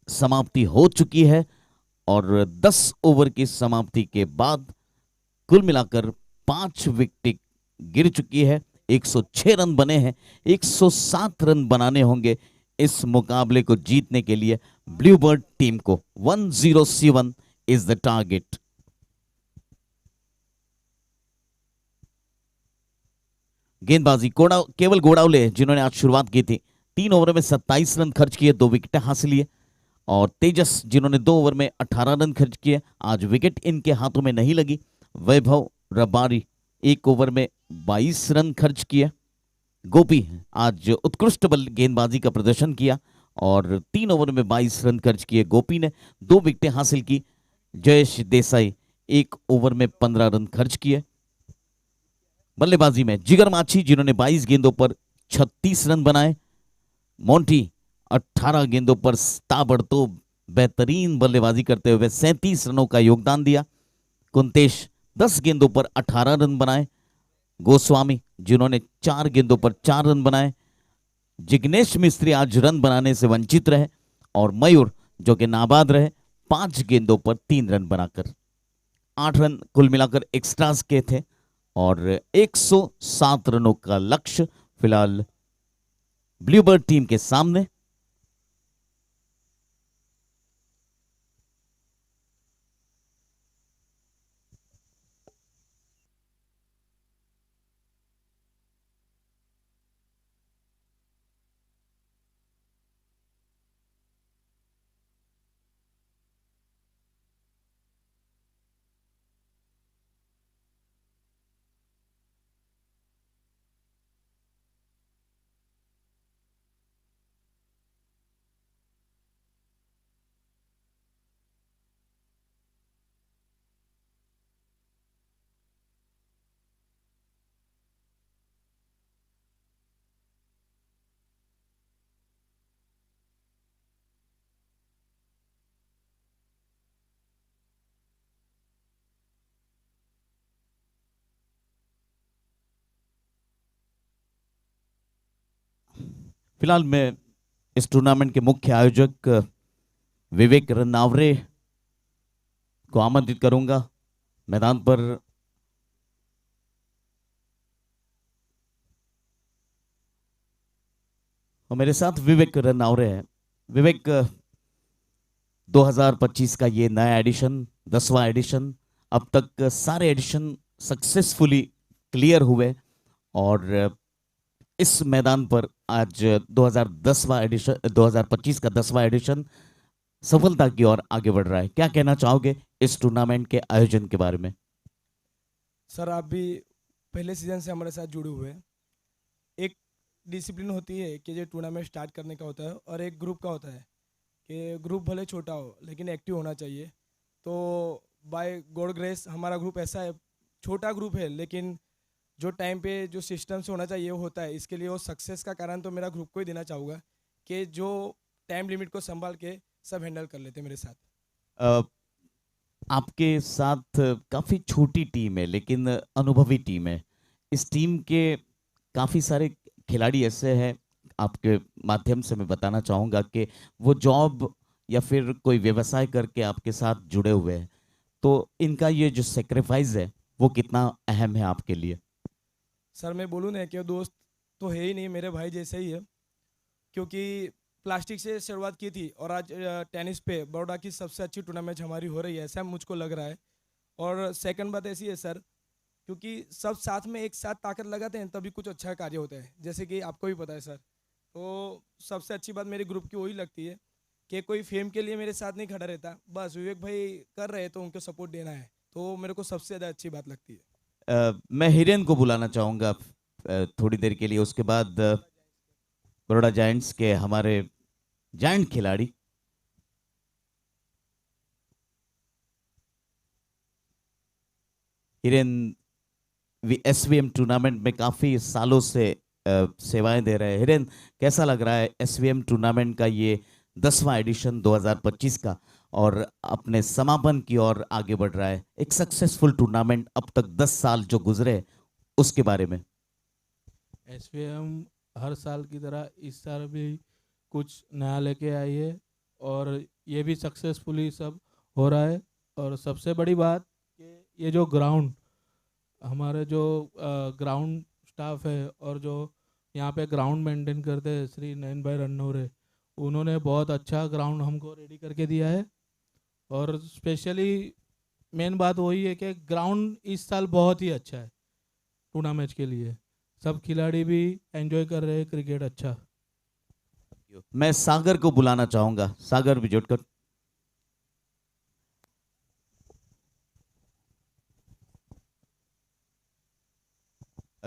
S1: समाप्ति हो चुकी है और 10 ओवर की समाप्ति के बाद कुल मिलाकर 5 विकेट गिर चुकी है। 106 रन बने हैं, 107 रन बनाने होंगे इस मुकाबले को जीतने के लिए ब्लूबर्ड टीम को। 1007 इज द टारगेट। गेंदबाजी केवल गोडाउले जिन्होंने आज शुरुआत की थी, 3 ओवर में 27 रन खर्च किए, 2 विकेट हासिल किए। और तेजस जिन्होंने 2 ओवर में 18 रन खर्च किए, आज विकेट इनके हाथों में नहीं लगी। वैभव रबारी 1 ओवर में 22 रन खर्च किए। गोपी आज उत्कृष्ट गेंदबाजी का प्रदर्शन किया और 3 ओवर में 22 रन खर्च किए गोपी ने, 2 विकेटें हासिल की। जयेश देसाई 1 ओवर में 15 रन खर्च किए। बल्लेबाजी में जिगर माछी जिन्होंने 22 गेंदों पर 36 रन बनाए। मोंटी 18 गेंदों पर ताबड़तोड़ बेहतरीन बल्लेबाजी करते हुए 37 रनों का योगदान दिया। कुंतेश 10 गेंदों पर 18 रन बनाए। गोस्वामी जिन्होंने 4 गेंदों पर 4 रन बनाए। जिग्नेश मिस्त्री आज रन बनाने से वंचित रहे और मयूर जो कि नाबाद रहे, 5 गेंदों पर 3 रन बनाकर 8 रन कुल मिलाकर एक्स्ट्रास के थे और 107 रनों का लक्ष्य फिलहाल ब्लूबर्ड टीम के सामने। फिलहाल मैं इस टूर्नामेंट के मुख्य आयोजक विवेक रन्नावरे को आमंत्रित करूंगा मैदान पर और मेरे साथ विवेक रनौरे है। विवेक, 2025 का ये नया एडिशन, 10वां एडिशन, अब तक सारे एडिशन सक्सेसफुली क्लियर हुए और इस मैदान पर आज 2010वां एडिशन, 2025 का 10वां एडिशन सफलता की ओर आगे बढ़ रहा है। क्या कहना चाहोगे इस टूर्नामेंट के आयोजन के बारे में?
S2: सर आप भी पहले सीजन से हमारे साथ जुड़े हुए हैं। एक डिसिप्लिन होती है कि जो टूर्नामेंट स्टार्ट करने का होता है और एक ग्रुप का होता है कि ग्रुप भले छोटा हो लेकिन एक्टिव होना चाहिए। तो बाय गॉड ग्रेस हमारा ग्रुप ऐसा है, छोटा ग्रुप है लेकिन जो टाइम पे जो सिस्टम से होना चाहिए वो होता है। इसके लिए वो सक्सेस का कारण तो मेरा ग्रुप को ही देना चाहूँगा कि जो टाइम लिमिट को संभाल के सब हैंडल कर लेते हैं मेरे साथ।
S1: अ, आपके साथ काफी छोटी टीम है लेकिन अनुभवी टीम है। इस टीम के काफी सारे खिलाड़ी ऐसे हैं, आपके माध्यम से मैं बताना चाहूंगा कि वो जॉब या फिर कोई व्यवसाय करके आपके साथ जुड़े हुए हैं। तो इनका ये जो सेक्रीफाइस है वो कितना अहम है आपके लिए?
S2: सर मैं बोलूँ ना कि वो दोस्त तो है ही नहीं, मेरे भाई जैसे ही है। क्योंकि प्लास्टिक से शुरुआत की थी और आज टेनिस पे बड़ौदा की सबसे अच्छी टूर्नामेंट हमारी हो रही है, ऐसा मुझको लग रहा है। और सेकंड बात ऐसी है सर, क्योंकि सब साथ में एक साथ ताकत लगाते हैं तभी कुछ अच्छा कार्य होता है, जैसे कि आपको भी पता है सर। तो सबसे अच्छी बात मेरे ग्रुप की वही लगती है कि कोई फेम के लिए मेरे साथ नहीं खड़ा रहता, बस विवेक भाई कर रहे हैं तो उनको सपोर्ट देना है, तो मेरे को सबसे ज़्यादा अच्छी बात लगती है।
S1: मैं हिरेन को बुलाना चाहूंगा थोड़ी देर के लिए। उसके बाद बड़ौदा जायंट्स के हमारे जायंट खिलाड़ी हिरेन एसवीएम टूर्नामेंट में काफी सालों से सेवाएं दे रहे हैं। हिरेन, कैसा लग रहा है एसवीएम टूर्नामेंट का ये 10वां एडिशन 2025 का, और अपने समापन की ओर आगे बढ़ रहा है? एक सक्सेसफुल टूर्नामेंट, अब तक 10 साल जो गुजरे उसके बारे में।
S3: एसवीएम हर साल की तरह इस साल भी कुछ नया लेके आई है और ये भी सक्सेसफुली सब हो रहा है। और सबसे बड़ी बात कि ये जो ग्राउंड, हमारे जो ग्राउंड स्टाफ है और जो यहाँ पे ग्राउंड मेंटेन करते हैं श्री नयन भाई रन्नौरे, उन्होंने बहुत अच्छा ग्राउंड हमको रेडी करके दिया है। और स्पेशली मेन बात वही है कि ग्राउंड इस साल बहुत ही अच्छा है टूर्नामेंट के लिए। सब खिलाड़ी भी एंजॉय कर रहे हैं क्रिकेट अच्छा।
S1: मैं सागर को बुलाना चाहूंगा। सागर भी जुटकर।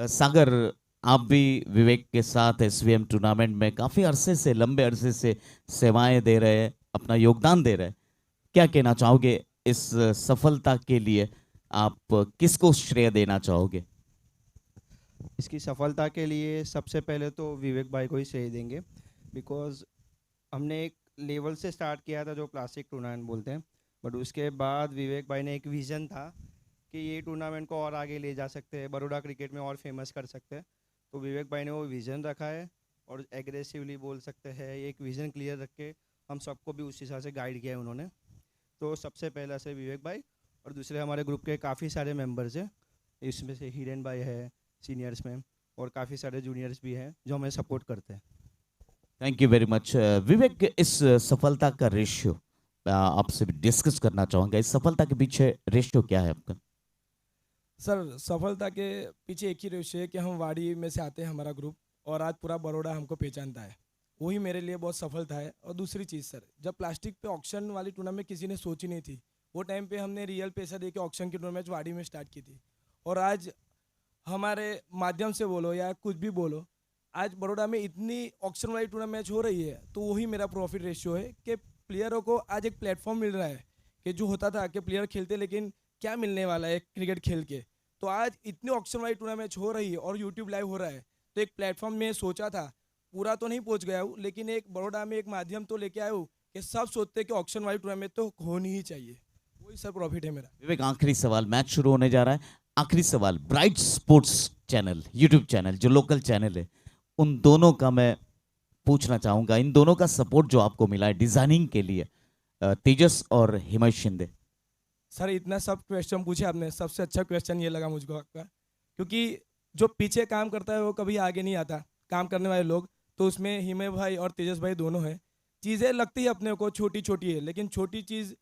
S1: सागर, आप भी विवेक के साथ एसवीएम टूर्नामेंट में काफी अरसे से, लंबे अरसे से सेवाएं दे रहे हैं, अपना योगदान दे रहे हैं। क्या कहना चाहोगे इस सफलता के लिए? आप किसको श्रेय देना चाहोगे?
S4: इसकी सफलता के लिए सबसे पहले तो विवेक भाई को ही श्रेय देंगे, बिकॉज हमने एक लेवल से स्टार्ट किया था जो प्लास्टिक टूर्नामेंट बोलते हैं, बट उसके बाद विवेक भाई ने एक विज़न था कि ये टूर्नामेंट को और आगे ले जा सकते हैं, बड़ौदा क्रिकेट में और फेमस कर सकते हैं। तो विवेक भाई ने वो विज़न रखा है और एग्रेसिवली बोल सकते हैं, एक विज़न क्लियर रख के हम सबको भी उस हिसाब से गाइड किया है उन्होंने। तो सबसे पहला से विवेक भाई, और दूसरे हमारे ग्रुप के काफ़ी सारे मेंबर्स हैं, इसमें से हिरेन भाई है सीनियर्स में, और काफ़ी सारे जूनियर्स भी हैं जो हमें सपोर्ट करते हैं।
S1: थैंक यू वेरी मच विवेक। इस सफलता का रेशियो आपसे डिस्कस करना चाहूंगा। इस सफलता के पीछे रेशियो क्या है आपका?
S2: सर सफलता के पीछे एक ही रेशो है कि हम वाड़ी में से आते हैं हमारा ग्रुप, और आज पूरा बड़ौदा हमको पहचानता है, वही मेरे लिए बहुत सफलता है। और दूसरी चीज़ सर, जब प्लास्टिक पे ऑक्शन वाली टूर्नामेंट किसी ने सोची नहीं थी, वो टाइम पे हमने रियल पैसा दे के ऑक्शन की टूर्नामेंट वाड़ी में स्टार्ट की थी। और आज हमारे माध्यम से बोलो या कुछ भी बोलो, आज बड़ौदा में इतनी ऑक्शन वाली टूर्नामेंट हो रही है, तो वही मेरा प्रॉफिट रेशियो है कि प्लेयरों को आज एक प्लेटफॉर्म मिल रहा है। कि जो होता था कि प्लेयर खेलते लेकिन क्या मिलने वाला है क्रिकेट खेल के, तो आज इतनी ऑक्शन वाली टूर्नामेंट हो रही है और यूट्यूब लाइव हो रहा है। तो एक प्लेटफॉर्म में सोचा था, पूरा तो नहीं पहुंच गया हूँ लेकिन एक बड़ौदा में एक माध्यम तो लेके आया हूँ कि सब सोचते हैं कि ऑक्शन वाली टूर्नामेंट तो होनी ही चाहिए। वही सर प्रॉफिट है मेरा।
S1: विवेक, आखिरी सवाल, मैच शुरू होने जा रहा है। आखिरी सवाल, bright sports channel, YouTube channel, जो लोकल चैनल है, उन दोनों का मैं पूछना चाहूंगा, इन दोनों का सपोर्ट जो आपको मिला है डिजाइनिंग के लिए, तेजस और हिमेश शिंदे।
S2: सर इतना सब क्वेश्चन पूछे आपने, सबसे अच्छा क्वेश्चन ये लगा मुझको आपका, क्योंकि जो पीछे काम करता है वो कभी आगे नहीं आता, काम करने वाले लोग। तो उसमें हिमे भाई और तेजस भाई दोनों हैं। चीज़ें लगती है अपने को छोटी छोटी है, लेकिन छोटी चीज़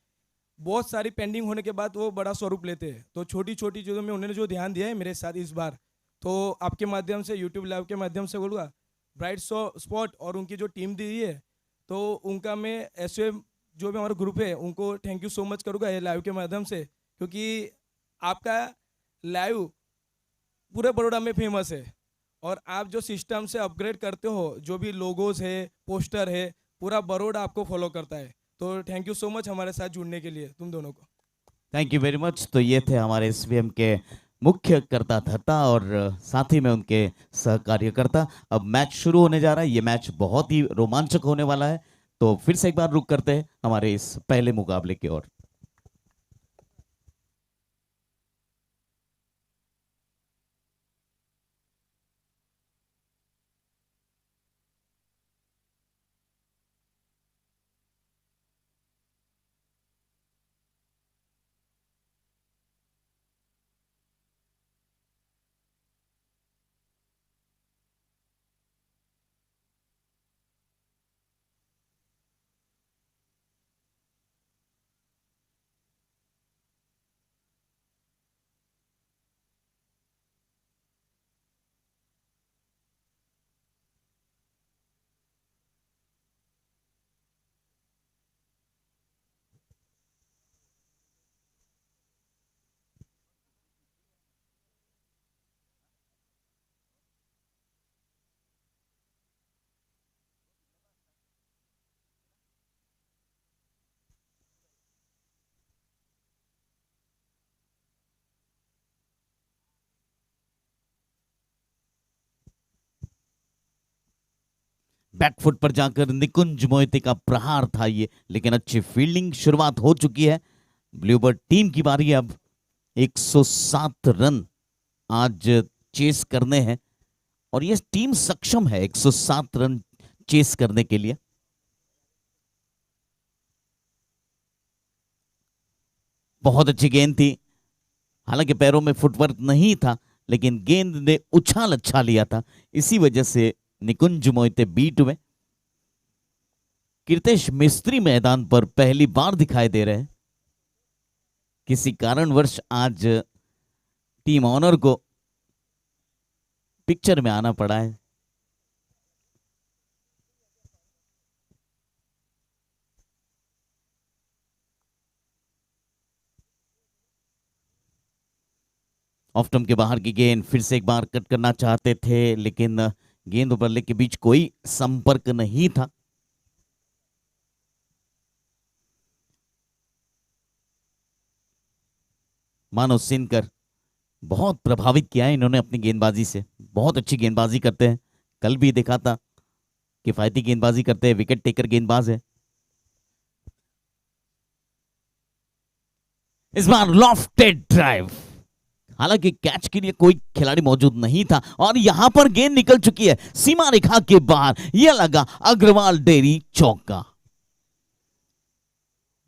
S2: बहुत सारी पेंडिंग होने के बाद वो बड़ा स्वरूप लेते हैं। तो छोटी छोटी चीज़ों में उन्होंने जो ध्यान दिया है मेरे साथ इस बार, तो आपके माध्यम से, यूट्यूब लाइव के माध्यम से बोलूँगा, ब्राइट स्पॉट और उनकी जो टीम दी है, तो उनका मैं ऐसे जो भी हमारा ग्रुप है उनको थैंक यू सो मच करूँगा ये लाइव के माध्यम से, क्योंकि आपका लाइव पूरे बड़ौदा में फेमस है। और आप जो सिस्टम से अपग्रेड करते हो, जो भी लोगोस है, पोस्टर है, पूरा बड़ौदा आपको फॉलो करता है। तो थैंक यू सो मच हमारे साथ जुड़ने के लिए तुम दोनों को।
S1: Thank you very much. तो ये थे हमारे एसवीएम के मुख्य कर्ता धर्ता और साथ ही में उनके सहकार्यकर्ता। अब मैच शुरू होने जा रहा है। ये मैच बहुत ही रोमांचक होने वाला है। तो फिर से एक बार रुक करते हैं हमारे इस पहले मुकाबले की ओर। बैकफुट पर जाकर निकुंज मोहिते का प्रहार था ये, लेकिन अच्छी फील्डिंग शुरुआत हो चुकी है। ब्लूबर्ड टीम की बारी अब। 107 रन आज चेस करने हैं और ये टीम सक्षम है 107 रन चेस करने के लिए। बहुत अच्छी गेंद थी, हालांकि पैरों में फुटवर्क नहीं था, लेकिन गेंद ने उछाल अच्छा लिया था, इसी वजह से निकुंज मोहिते बीट हुए। कीर्तेश मिस्त्री मैदान पर पहली बार दिखाई दे रहे हैं। किसी कारणवश आज टीम ऑनर को पिक्चर में आना पड़ा है। ऑफ स्टंप के बाहर की गेंद, फिर से एक बार कट करना चाहते थे, लेकिन गेंद और बल्ले के बीच कोई संपर्क नहीं था। मानव सिनकर बहुत प्रभावित किया है इन्होंने अपनी गेंदबाजी से। बहुत अच्छी गेंदबाजी करते हैं, कल भी देखा था, किफायती गेंदबाजी करते हैं, विकेट टेकर गेंदबाज है। इस बार लॉफ्टेड ड्राइव, हालांकि कैच के लिए कोई खिलाड़ी मौजूद नहीं था और यहां पर गेंद निकल चुकी है सीमा रेखा के बाहर। यह लगा अग्रवाल डेयरी चौका।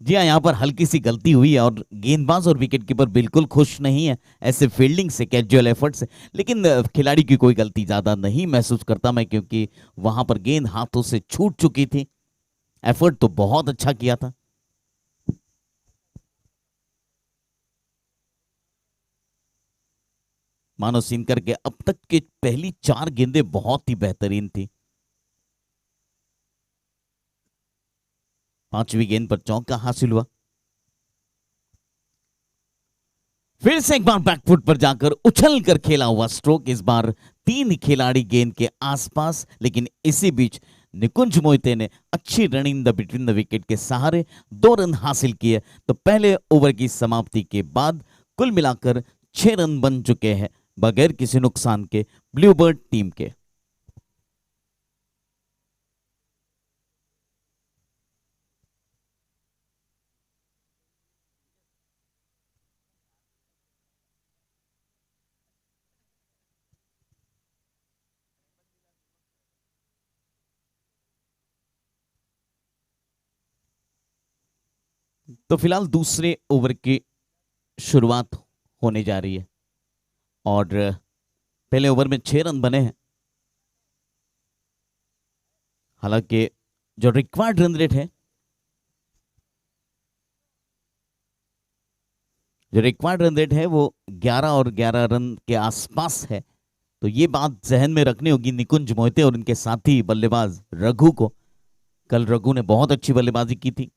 S1: जी हाँ, यहां पर हल्की सी गलती हुई है और गेंदबाज और विकेटकीपर बिल्कुल खुश नहीं है ऐसे फील्डिंग से, कैजुअल एफर्ट से। लेकिन खिलाड़ी की कोई गलती ज्यादा नहीं महसूस करता मैं, क्योंकि वहां पर गेंद हाथों से छूट चुकी थी। एफर्ट तो बहुत अच्छा किया था। मानव सिनकर के अब तक की पहली 4 गेंदें बहुत ही बेहतरीन थी। 5वीं गेंद पर चौका हासिल हुआ। फिर से एक बार बैकफुट पर जाकर उछल कर खेला हुआ स्ट्रोक। इस बार 3 खिलाड़ी गेंद के आसपास, लेकिन इसी बीच निकुंज मोहिते ने अच्छी running the between the wicket के सहारे 2 रन हासिल किए। तो पहले ओवर की समाप्ति के बाद कुल मिलाकर 6 रन बन चुके हैं बगैर किसी नुकसान के ब्लूबर्ड टीम के। तो फिलहाल दूसरे ओवर की शुरुआत होने जा रही है और पहले ओवर में 6 रन बने हैं। हालांकि जो रिक्वायर्ड रन रेट है, वो 11 और 11 रन के आसपास है। तो ये बात जहन में रखनी होगी निकुंज मोहिते और उनके साथी बल्लेबाज रघु को। कल रघु ने बहुत अच्छी बल्लेबाजी की थी।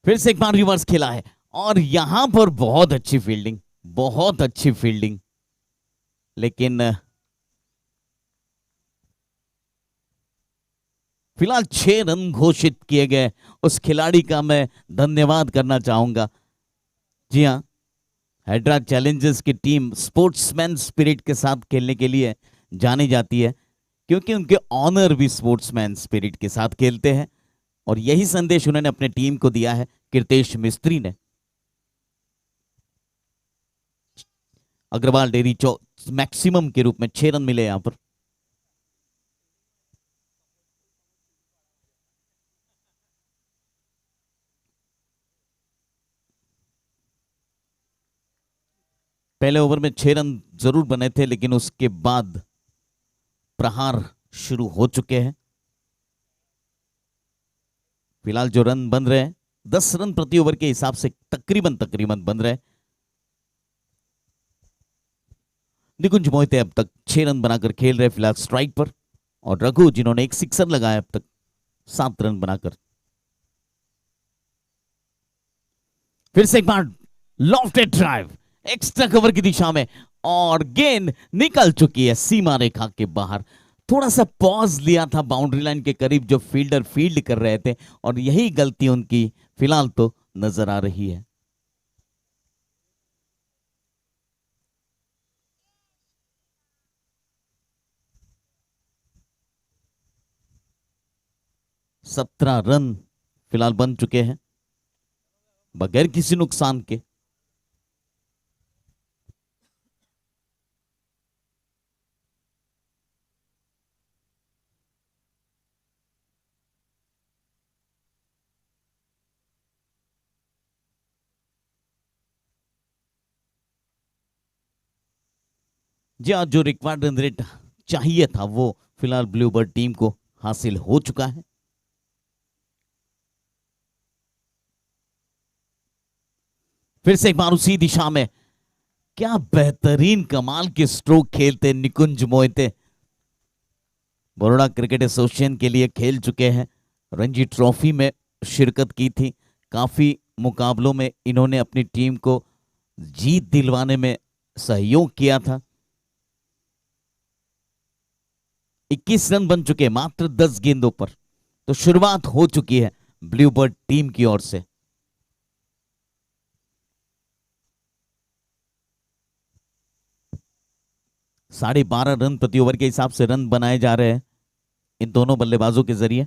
S1: फिर से एक बार रिवर्स खेला है और यहां पर बहुत अच्छी फील्डिंग, बहुत अच्छी फील्डिंग, लेकिन फिलहाल 6 रन घोषित किए गए। उस खिलाड़ी का मैं धन्यवाद करना चाहूंगा। जी हाँ, हैदराबाद चैलेंजर्स की टीम स्पोर्ट्समैन स्पिरिट के साथ खेलने के लिए जानी जाती है, क्योंकि उनके ऑनर भी स्पोर्ट्समैन स्पिरिट के साथ खेलते हैं। और यही संदेश उन्होंने अपने टीम को दिया है कीर्तेश मिस्त्री ने। अग्रवाल डेयरी मैक्सिमम के रूप में 6 रन मिले यहां पर। पहले ओवर में 6 रन जरूर बने थे, लेकिन उसके बाद प्रहार शुरू हो चुके हैं। फिलहाल जो रन बन रहे हैं 10 रन प्रति ओवर के हिसाब से तकरीबन बन रहे हैं। निकुंज मोहिते अब तक 6 रन बनाकर खेल रहे फिलहाल स्ट्राइक पर, और रघु जिन्होंने एक सिक्सर लगाया अब तक 7 रन बनाकर। फिर से एक बार लॉफ्टेड ड्राइव एक्स्ट्रा कवर की दिशा में, और गेंद निकल चुकी है सीमा रेखा के बाहर। थोड़ा सा पॉज लिया था बाउंड्री लाइन के करीब जो फील्डर फील्ड कर रहे थे, और यही गलती उनकी फिलहाल तो नजर आ रही है। सत्रह रन फिलहाल बन चुके हैं बगैर किसी नुकसान के। जी हाँ, जो रिक्वायर्ड रन रेट चाहिए था वो फिलहाल ब्लूबर्ड टीम को हासिल हो चुका है। फिर से एक बार उसी दिशा में, क्या बेहतरीन कमाल के स्ट्रोक खेलते निकुंज मोहिते। बड़ौदा क्रिकेट एसोसिएशन के लिए खेल चुके हैं, रणजी ट्रॉफी में शिरकत की थी, काफी मुकाबलों में इन्होंने अपनी टीम को जीत दिलवाने में सहयोग किया था। 21 रन बन चुके मात्र 10 गेंदों पर। तो शुरुआत हो चुकी है ब्लूबर्ड टीम की ओर से। साढ़े 12 रन प्रति ओवर के हिसाब से रन बनाए जा रहे हैं इन दोनों बल्लेबाजों के जरिए।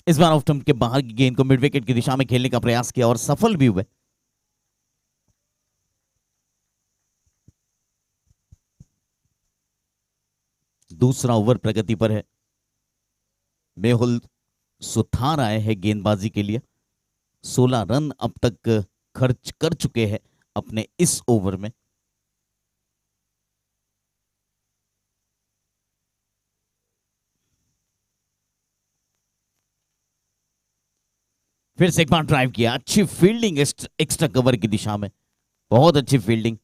S1: इस बार ऑफ स्टंप के बाहर की गेंद को मिड विकेट की दिशा में खेलने का प्रयास किया और सफल भी हुए। दूसरा ओवर प्रगति पर है। मेहुल सुथार आए हैं गेंदबाजी के लिए। 16 रन अब तक खर्च कर चुके हैं अपने इस ओवर में। फिर से एक बार ड्राइव किया, अच्छी फील्डिंग एक्स्ट्रा कवर की दिशा में, बहुत अच्छी फील्डिंग,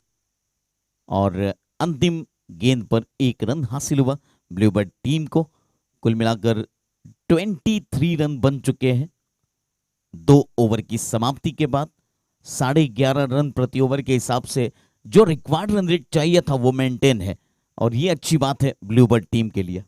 S1: और अंतिम गेंद पर 1 रन हासिल हुआ ब्लूबर्ड टीम को। कुल मिलाकर 23 रन बन चुके हैं 2 ओवर की समाप्ति के बाद। 11.5 रन प्रति ओवर के हिसाब से जो रिक्वायर्ड रन रेट चाहिए था वो मेंटेन है, और ये अच्छी बात है ब्लूबर्ड टीम के लिए।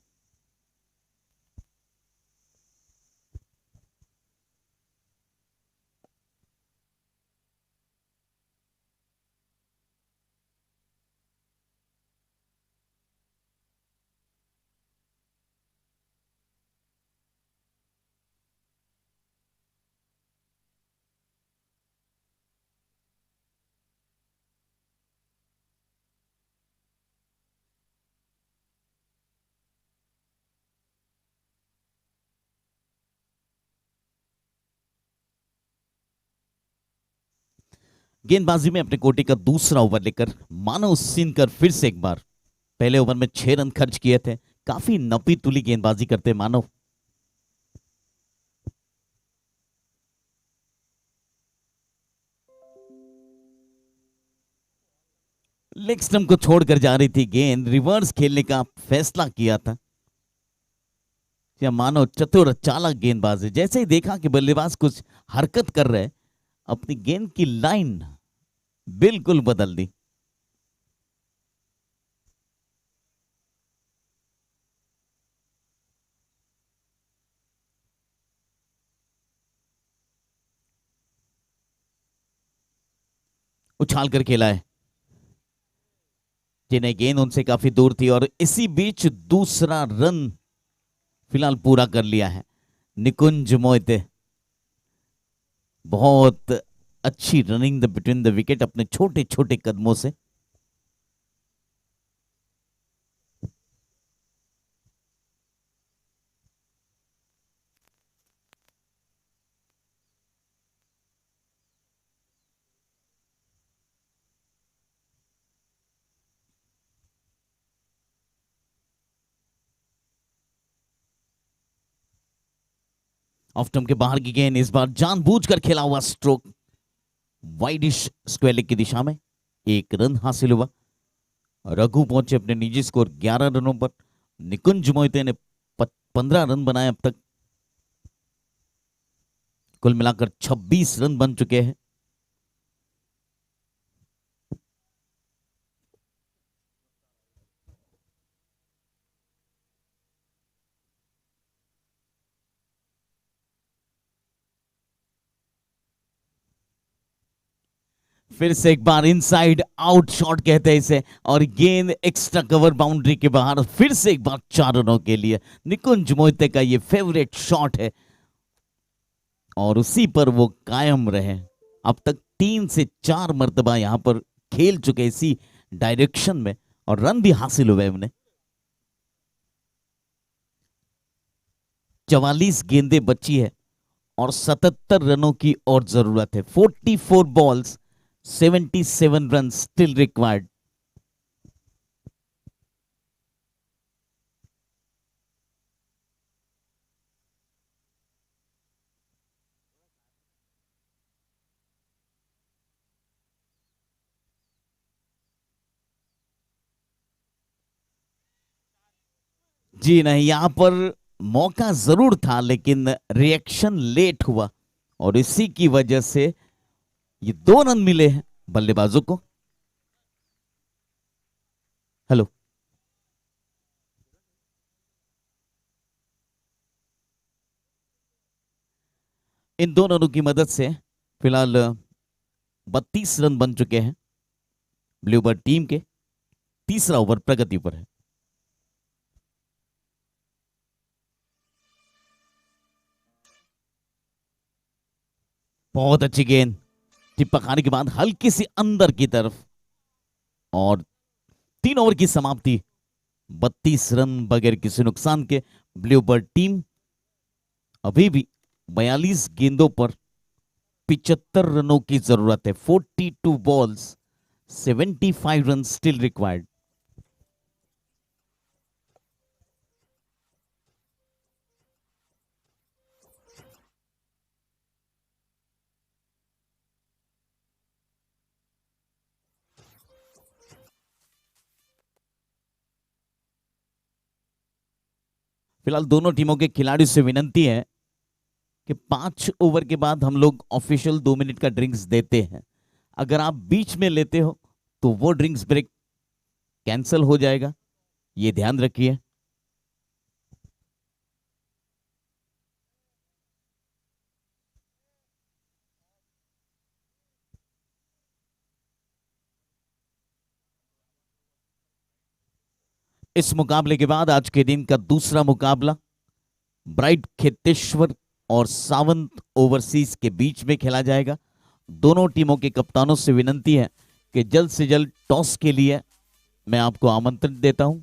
S1: गेंदबाजी में अपने कोटे का दूसरा ओवर लेकर मानव सिनकर फिर से एक बार। पहले ओवर में 6 रन खर्च किए थे। काफी नपी तुली गेंदबाजी करते मानव। लेग स्टंप को छोड़कर जा रही थी गेंद। रिवर्स खेलने का फैसला किया था। या मानो चतुर चालाक गेंदबाज है। जैसे ही देखा कि बल्लेबाज कुछ हरकत कर रहे, अपनी गेंद की लाइन बिल्कुल बदल दी। उछाल कर खेला है, जिन्हें गेंद उनसे काफी दूर थी। और इसी बीच दूसरा रन फिलहाल पूरा कर लिया है निकुंज मोहिते। बहुत अच्छी running the between the wicket अपने छोटे छोटे कदमों से। ऑफ स्टंप के बाहर की गेंद, इस बार जानबूझकर खेला हुआ स्ट्रोक वाइडिश स्क्वायर लेग की दिशा में। 1 रन हासिल हुआ। रघु पहुंचे अपने निजी स्कोर 11 रनों पर। निकुंज मोहिते ने 15 रन बनाए अब तक। कुल मिलाकर 26 रन बन चुके हैं। फिर से एक बार इनसाइड आउट शॉट कहते हैं इसे, और गेंद एक्स्ट्रा कवर बाउंड्री के बाहर। फिर से एक बार 4 रनों के लिए निकुंज मोहिते का ये फेवरेट शॉट है और उसी पर वो कायम रहे। अब तक 3 से 4 मर्तबा यहां पर खेल चुके इसी डायरेक्शन में और रन भी हासिल हुए उन्हें। 44 गेंदें बची है और 77 रनों की और जरूरत है। 44 बॉल्स 77 रन स्टिल रिक्वायर्ड। जी नहीं, यहां पर मौका जरूर था लेकिन रिएक्शन लेट हुआ और इसी की वजह से ये 2 रन मिले हैं बल्लेबाजों को। हेलो, इन 2 रनों की मदद से फिलहाल 32 रन बन चुके हैं ब्लूबर्ड टीम के। तीसरा ओवर प्रगति पर है। बहुत अच्छी गेंद, टिप्पा खाने के बाद हल्की सी अंदर की तरफ और 3 ओवर की समाप्ति। 32 रन बगैर किसी नुकसान के। ब्लूबर्ड टीम अभी भी 42 गेंदों पर 75 रनों की जरूरत है। 42 बॉल्स 75 रन स्टिल रिक्वायर्ड। फिलहाल दोनों टीमों के खिलाड़ियों से विनंती है कि 5 ओवर के बाद हम लोग ऑफिशियल 2 मिनट का ड्रिंक्स देते हैं। अगर आप बीच में लेते हो तो वो ड्रिंक्स ब्रेक कैंसिल हो जाएगा, ये ध्यान रखिए। इस मुकाबले के बाद आज के दिन का दूसरा मुकाबला ब्राइट खेतेश्वर और सावंत ओवरसीज के बीच में खेला जाएगा। दोनों टीमों के कप्तानों से विनंती है कि जल्द से जल्द टॉस के लिए मैं आपको आमंत्रित देता हूं।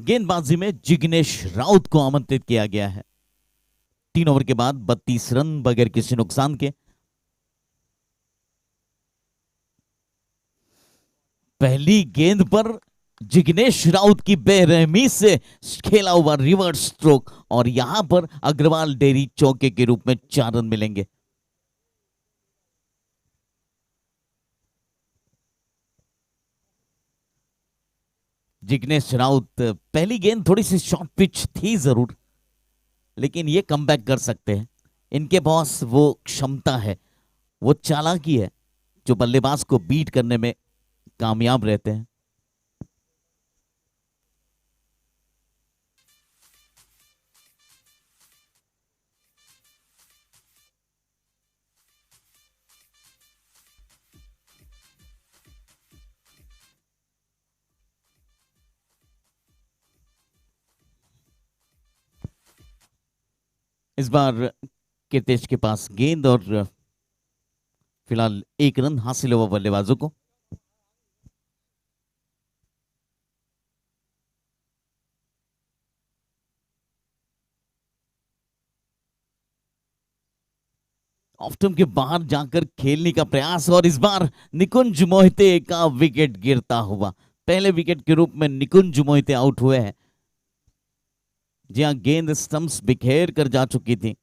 S1: गेंदबाजी में जिग्नेश राउत को आमंत्रित किया गया है। 3 ओवर के बाद 32 रन बगैर किसी नुकसान के। पहली गेंद पर जिग्नेश राउत की बेरहमी से खेला हुआ रिवर्स स्ट्रोक और यहां पर अग्रवाल डेयरी चौके के रूप में 4 रन मिलेंगे। जिग्नेश राउत, पहली गेंद थोड़ी सी शॉर्ट पिच थी जरूर, लेकिन ये कमबैक कर सकते हैं। इनके पास वो क्षमता है, वो चालाकी है जो बल्लेबाज को बीट करने में कामयाब रहते हैं। इस बार कीर्तेश के पास गेंद और फिलहाल 1 रन हासिल हुआ बल्लेबाजों को। ऑफ स्टंप के बाहर जाकर खेलने का प्रयास और इस बार निकुंज मोहिते का विकेट गिरता हुआ। पहले विकेट के रूप में निकुंज मोहिते आउट हुए हैं। जी हां, गेंद स्टंप्स बिखेर कर जा चुकी थी।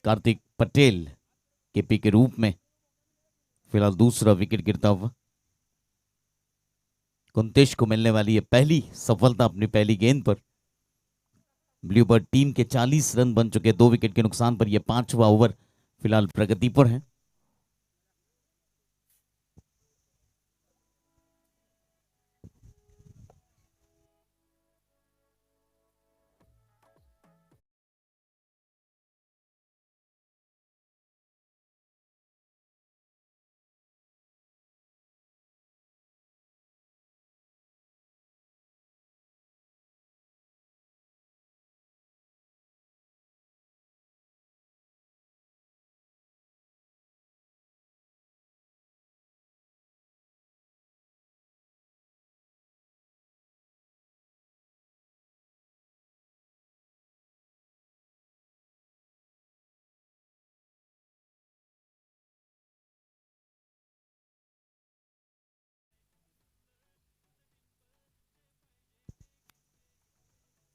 S1: कार्तिक पटेल केपी के रूप में फिलहाल दूसरा विकेट गिरता हुआ। कुंतेश को मिलने वाली है पहली सफलता अपनी पहली गेंद पर। ब्लूबर्ड टीम के 40 रन बन चुके 2 विकेट के नुकसान पर। यह 5वां ओवर फिलहाल प्रगति पर है।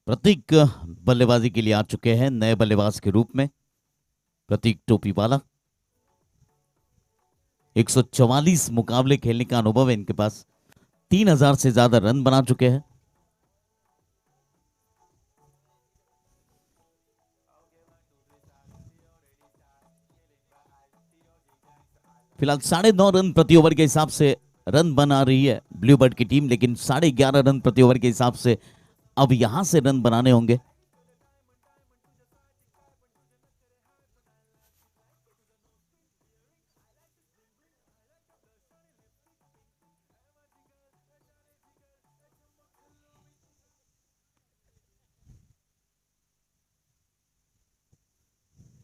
S1: प्रतीक बल्लेबाजी के लिए आ चुके हैं नए बल्लेबाज के रूप में। प्रतीक टोपीवाला 144 मुकाबले खेलने का अनुभव है इनके पास। 3000 से ज्यादा रन बना चुके हैं। फिलहाल 9.5 रन प्रति ओवर के हिसाब से रन बना रही है ब्लूबर्ड की टीम, लेकिन 11.5 रन प्रति ओवर के हिसाब से अब यहां से रन बनाने होंगे।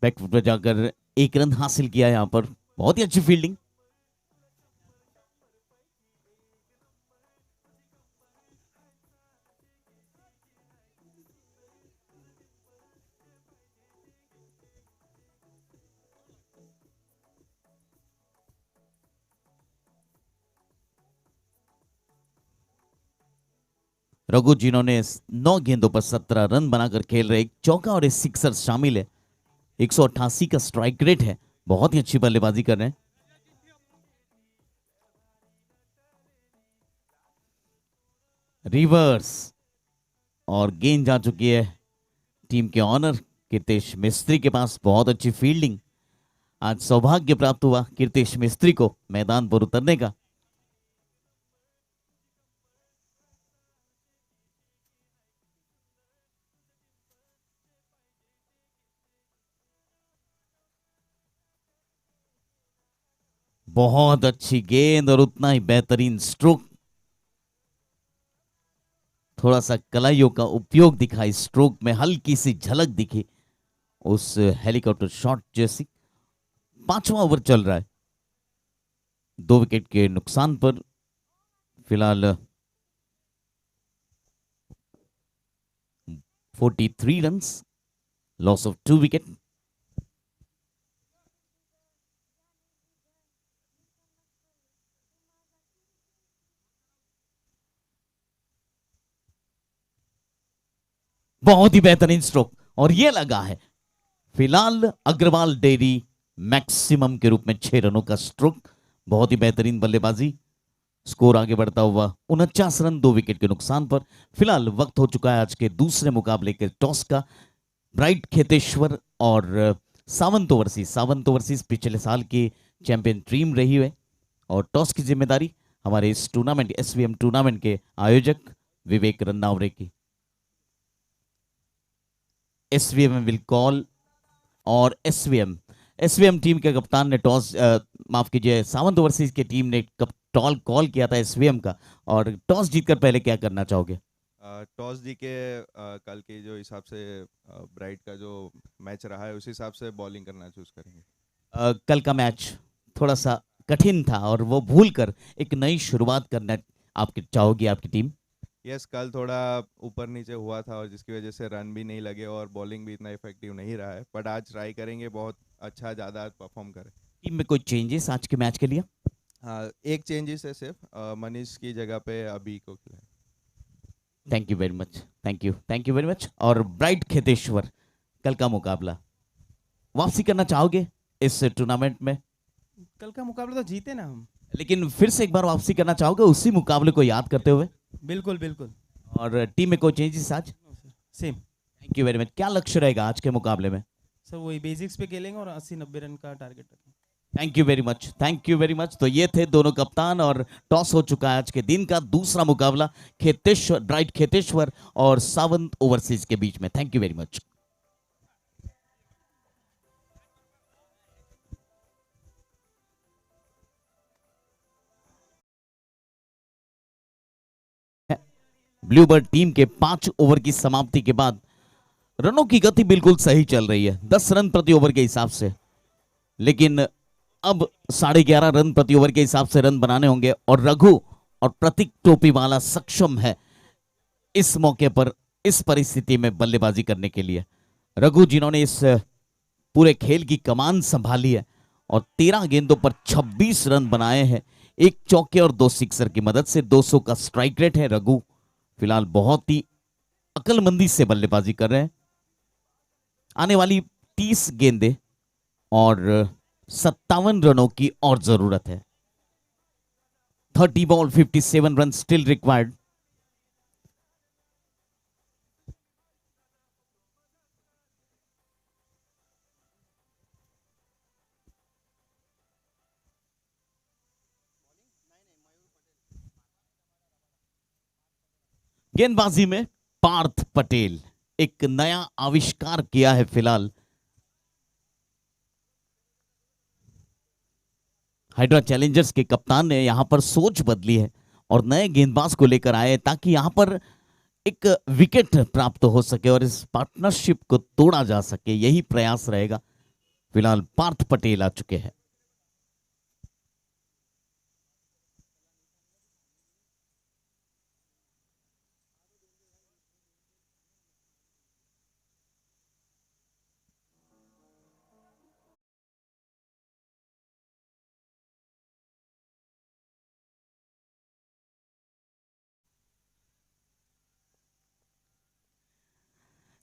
S1: बैकफुट पर जाकर 1 रन हासिल किया यहां पर। बहुत ही अच्छी फील्डिंग। रघु जिन्होंने 9 गेंदों पर 17 रन बनाकर खेल रहे, एक चौका और एक सिक्सर शामिल है। 188 का स्ट्राइक रेट है। बहुत ही अच्छी बल्लेबाजी कर रहे हैं। रिवर्स और गेंद जा चुकी है टीम के ऑनर कीर्तेश मिस्त्री के पास। बहुत अच्छी फील्डिंग। आज सौभाग्य प्राप्त हुआ कीर्तेश मिस्त्री को मैदान पर उतरने का। बहुत अच्छी गेंद और उतना ही बेहतरीन स्ट्रोक। थोड़ा सा कलाइयों का उपयोग दिखा इस स्ट्रोक में, हल्की सी झलक दिखी उस हेलीकॉप्टर शॉट जैसी। 5वां ओवर चल रहा है। 2 विकेट के नुकसान पर फिलहाल 43 रन्स, लॉस ऑफ 2 विकेट। बहुत ही बेहतरीन स्ट्रोक और ये लगा है। फिलहाल अग्रवाल डेयरी मैक्सिमम के रूप में 6 रनों का स्ट्रोक। बहुत ही बेहतरीन बल्लेबाजी। स्कोर आगे बढ़ता हुआ 49 रन 2 विकेट के नुकसान पर। फिलहाल वक्त हो चुका है आज के दूसरे मुकाबले के टॉस का। ब्राइट खेतेश्वर और सावंत ओवरसीज पिछले साल की चैंपियन टीम रही है और टॉस की जिम्मेदारी हमारे इस टूर्नामेंट एसवीएम टूर्नामेंट के आयोजक विवेक रन्नावरे की। एसवीएम विल कॉल और एसवीएम टीम के कप्तान ने टॉस माफ कीजिए सावंत ओवरसीज की टीम ने कॉल किया था एसवीएम का। और टॉस जीतकर पहले क्या करना चाहोगे?
S5: टॉस जी के कल के जो हिसाब से ब्राइट का जो मैच रहा है उस हिसाब से बॉलिंग करना चूज करेंगे।
S1: कल का मैच थोड़ा सा कठिन था और वो भूलकर एक नई शुरुआत करना आपकी चाहोगी आपकी टीम?
S5: यस, कल थोड़ा ऊपर नीचे हुआ था और जिसकी वजह से रन भी नहीं लगे और बॉलिंग भी इतना इफेक्टिव नहीं रहा है, बट आज ट्राई करेंगे बहुत अच्छा ज़्यादा परफॉर्म करें।
S1: टीम में कोई चेंजेस आज के मैच के लिए?
S5: हाँ, एक चेंजेस है सिर्फ, मनीष की जगह पे अभी को खिलाए।
S1: Thank you very much, thank you very much. और ब्राइट खेतेश्वर कल का मुकाबला वापसी करना चाहोगे इस टूर्नामेंट में?
S6: कल का मुकाबला तो जीते ना हम।
S1: लेकिन फिर से एक बार वापसी करना चाहोगे उसी मुकाबले को याद करते हुए?
S6: बिल्कुल बिल्कुल।
S1: और टीम में कोई चेंजेस आज?
S6: Same.
S1: Thank you very much. क्या लक्ष्य रहेगा आज के मुकाबले में?
S6: सर वही बेसिक्स पे खेलेंगे और 80-90 रन का टारगेट रखेंगे।
S1: Thank you very much, thank you very much. तो ये थे दोनों कप्तान और टॉस हो चुका है आज के दिन का दूसरा मुकाबला खेतेश्वर ब्राइट खेतेश्वर और सावंत ओवरसीज के बीच में। Thank you very much. Bluebird team के 5 ओवर की समाप्ति के बाद रनों की गति बिल्कुल सही चल रही है, 10 रन प्रति ओवर के हिसाब से, लेकिन अब 11.5 रन प्रति ओवर के हिसाब से रन बनाने होंगे और रघु और प्रतीक टोपीवाला सक्षम है इस मौके पर इस परिस्थिति में बल्लेबाजी करने के लिए। रघु जिन्होंने इस पूरे खेल की कमान संभाली है और 13 गेंदों पर 26 रन बनाए हैं, एक चौके और 2 सिक्सर की मदद से। 200 का स्ट्राइक रेट है। रघु फिलहाल बहुत ही अकलमंदी से बल्लेबाजी कर रहे हैं। आने वाली 30 गेंदें और 57 रनों की और जरूरत है। 30 बॉल 57 रन स्टिल रिक्वायर्ड। गेंदबाजी में पार्थ पटेल एक नया आविष्कार किया है फिलहाल। हाइड्रा चैलेंजर्स के कप्तान ने यहां पर सोच बदली है और नए गेंदबाज को लेकर आए ताकि यहां पर एक विकेट प्राप्त हो सके और इस पार्टनरशिप को तोड़ा जा सके, यही प्रयास रहेगा। फिलहाल पार्थ पटेल आ चुके हैं।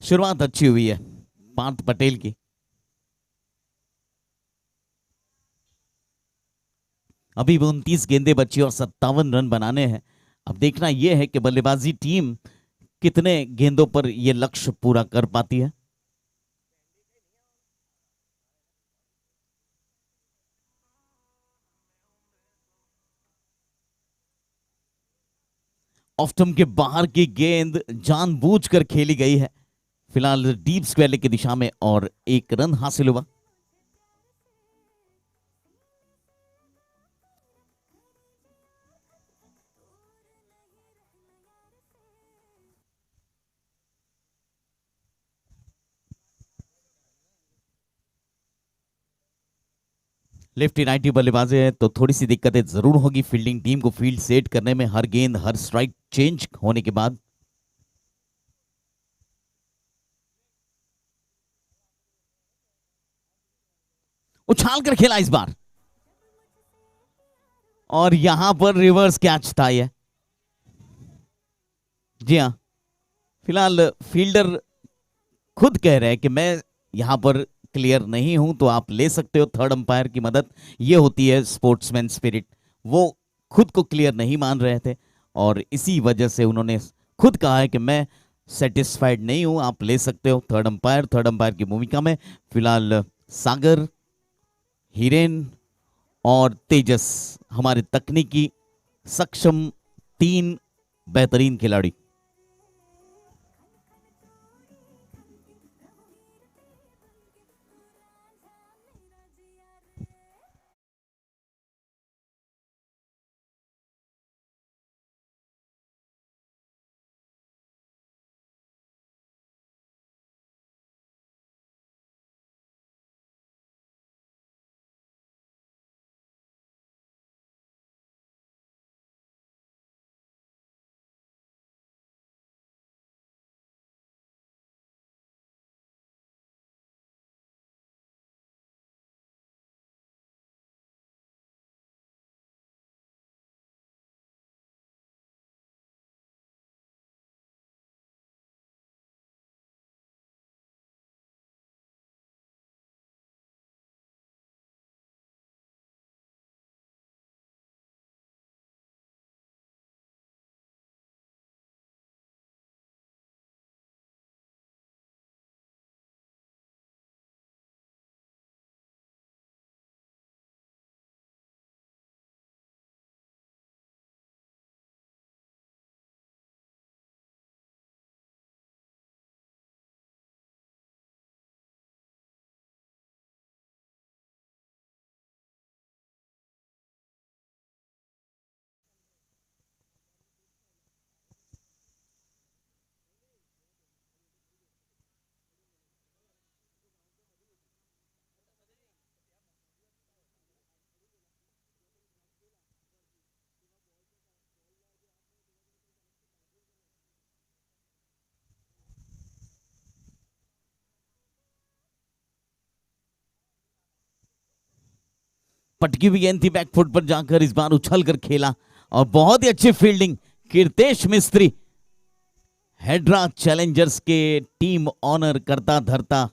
S1: शुरुआत अच्छी हुई है पार्थ पटेल की। अभी 29 गेंदें बची और 57 रन बनाने हैं। अब देखना यह है कि बल्लेबाजी टीम कितने गेंदों पर यह लक्ष्य पूरा कर पाती है। ऑफ स्टंप के बाहर की गेंद जानबूझकर खेली गई है फिलहाल डीप स्क्वायर की दिशा में और 1 रन हासिल हुआ। लेफ्टी राइटी बल्लेबाजी है तो थोड़ी सी दिक्कतें जरूर होगी फील्डिंग टीम को फील्ड सेट करने में, हर गेंद हर स्ट्राइक चेंज होने के बाद। उछाल कर खेला इस बार और यहां पर रिवर्स कैच था यह। जी हां, फिलहाल फील्डर खुद कह रहे हैं कि मैं यहां पर क्लियर नहीं हूं तो आप ले सकते हो थर्ड अंपायर की मदद। ये होती है स्पोर्ट्समैन स्पिरिट। वो खुद को क्लियर नहीं मान रहे थे और इसी वजह से उन्होंने खुद कहा है कि मैं सेटिस्फाइड नहीं हूं, आप ले सकते हो थर्ड अंपायर। थर्ड अंपायर की भूमिका में फिलहाल सागर, हिरेन और तेजस हमारे तकनीकी सक्षम 3 बेहतरीन खिलाड़ी। पटकी हुई गेंद थी, बैकफुट पर जाकर इस बार उछल कर खेला और बहुत ही अच्छी फील्डिंग कीर्तेश मिस्त्री, हैदरा चैलेंजर्स के टीम ऑनर करता धरता।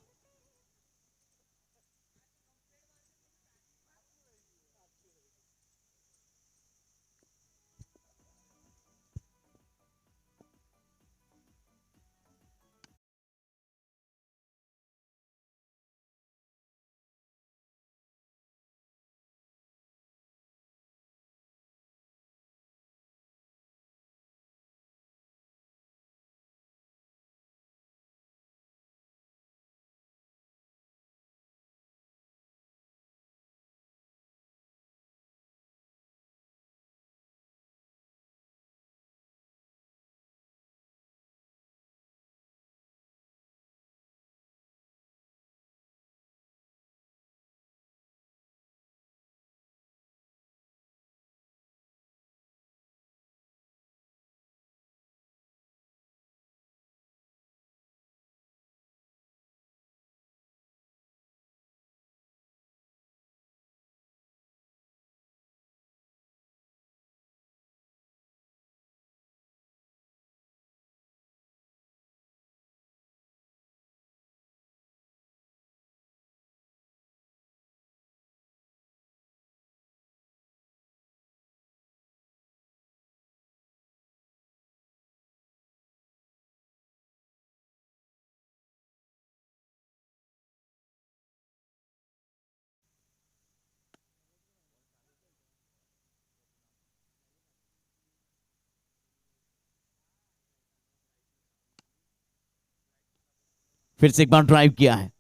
S1: फिर से एक बार ड्राइव किया है,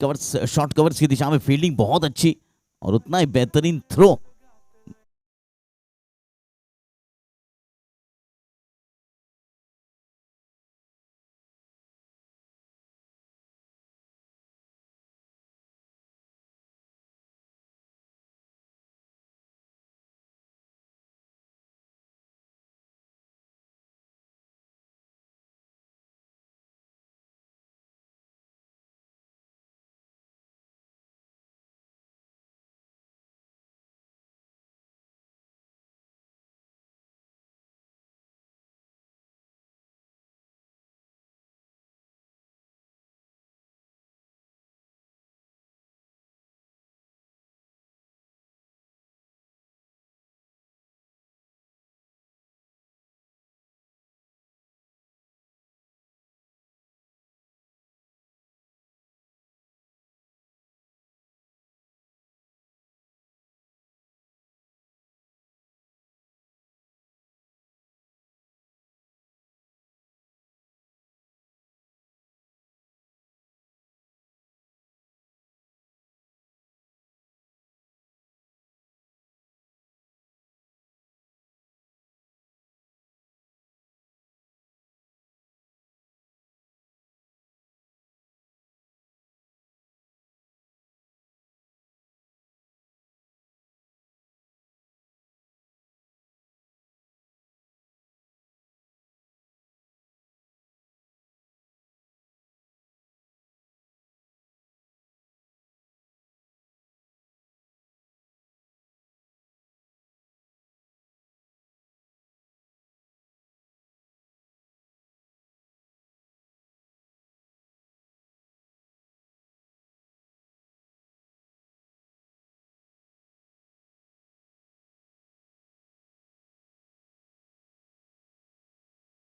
S1: कवर्स, शॉर्ट कवर्स की दिशा में फील्डिंग बहुत अच्छी और उतना ही बेहतरीन थ्रो।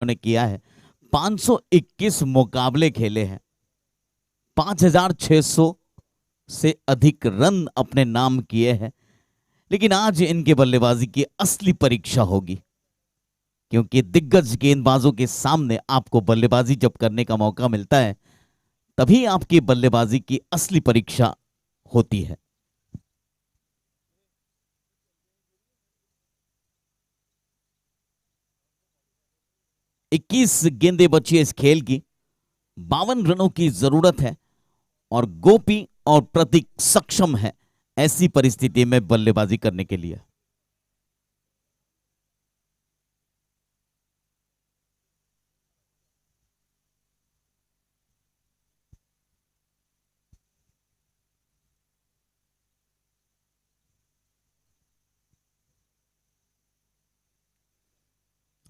S1: उन्होंने किया है 521 मुकाबले खेले हैं, 5600 से अधिक रन अपने नाम किए हैं। लेकिन आज इनके बल्लेबाजी की असली परीक्षा होगी, क्योंकि दिग्गज गेंदबाजों के सामने आपको बल्लेबाजी जब करने का मौका मिलता है, तभी आपकी बल्लेबाजी की असली परीक्षा होती है। इक्कीस गेंदें बची है इस खेल की, 52 रनों की जरूरत है और गोपी और प्रतीक सक्षम है ऐसी परिस्थिति में बल्लेबाजी करने के लिए।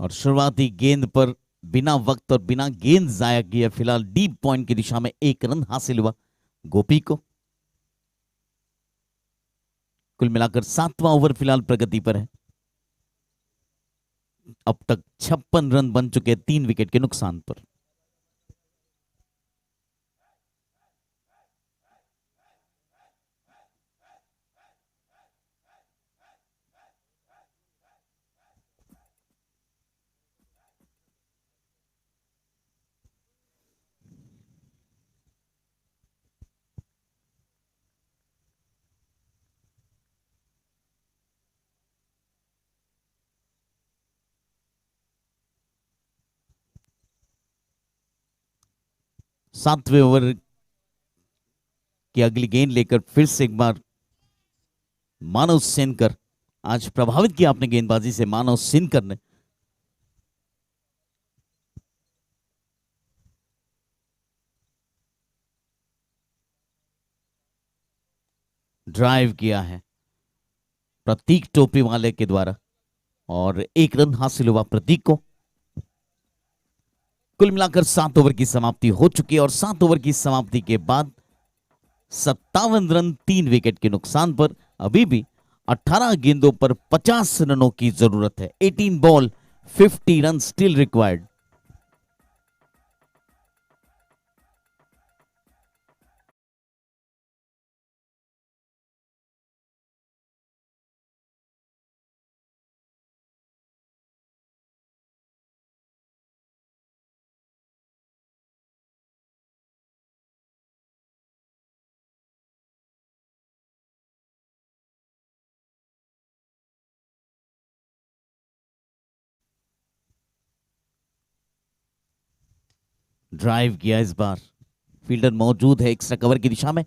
S1: और शुरुआती गेंद पर बिना वक्त और बिना गेंद जाया किए फिलहाल डीप पॉइंट की दिशा में 1 रन हासिल हुआ गोपी को। कुल मिलाकर 7वां ओवर फिलहाल प्रगति पर है। अब तक 56 रन बन चुके 3 विकेट के नुकसान पर। सातवें ओवर की अगली गेंद लेकर फिर से एक बार मानव सेनकर। आज प्रभावित किया अपने गेंदबाजी से मानव सेनकर ने। ड्राइव किया है प्रतीक टोपी वाले के द्वारा और 1 रन हासिल हुआ प्रतीक को। कुल मिलाकर 7 ओवर की समाप्ति हो चुकी है और 7 ओवर की समाप्ति के बाद 57 रन 3 विकेट के नुकसान पर। अभी भी 18 गेंदों पर 50 रनों की जरूरत है। 18 ball 50 run still required. Drive किया इस बार, फील्डर मौजूद है एक्स्ट्रा कवर की दिशा में।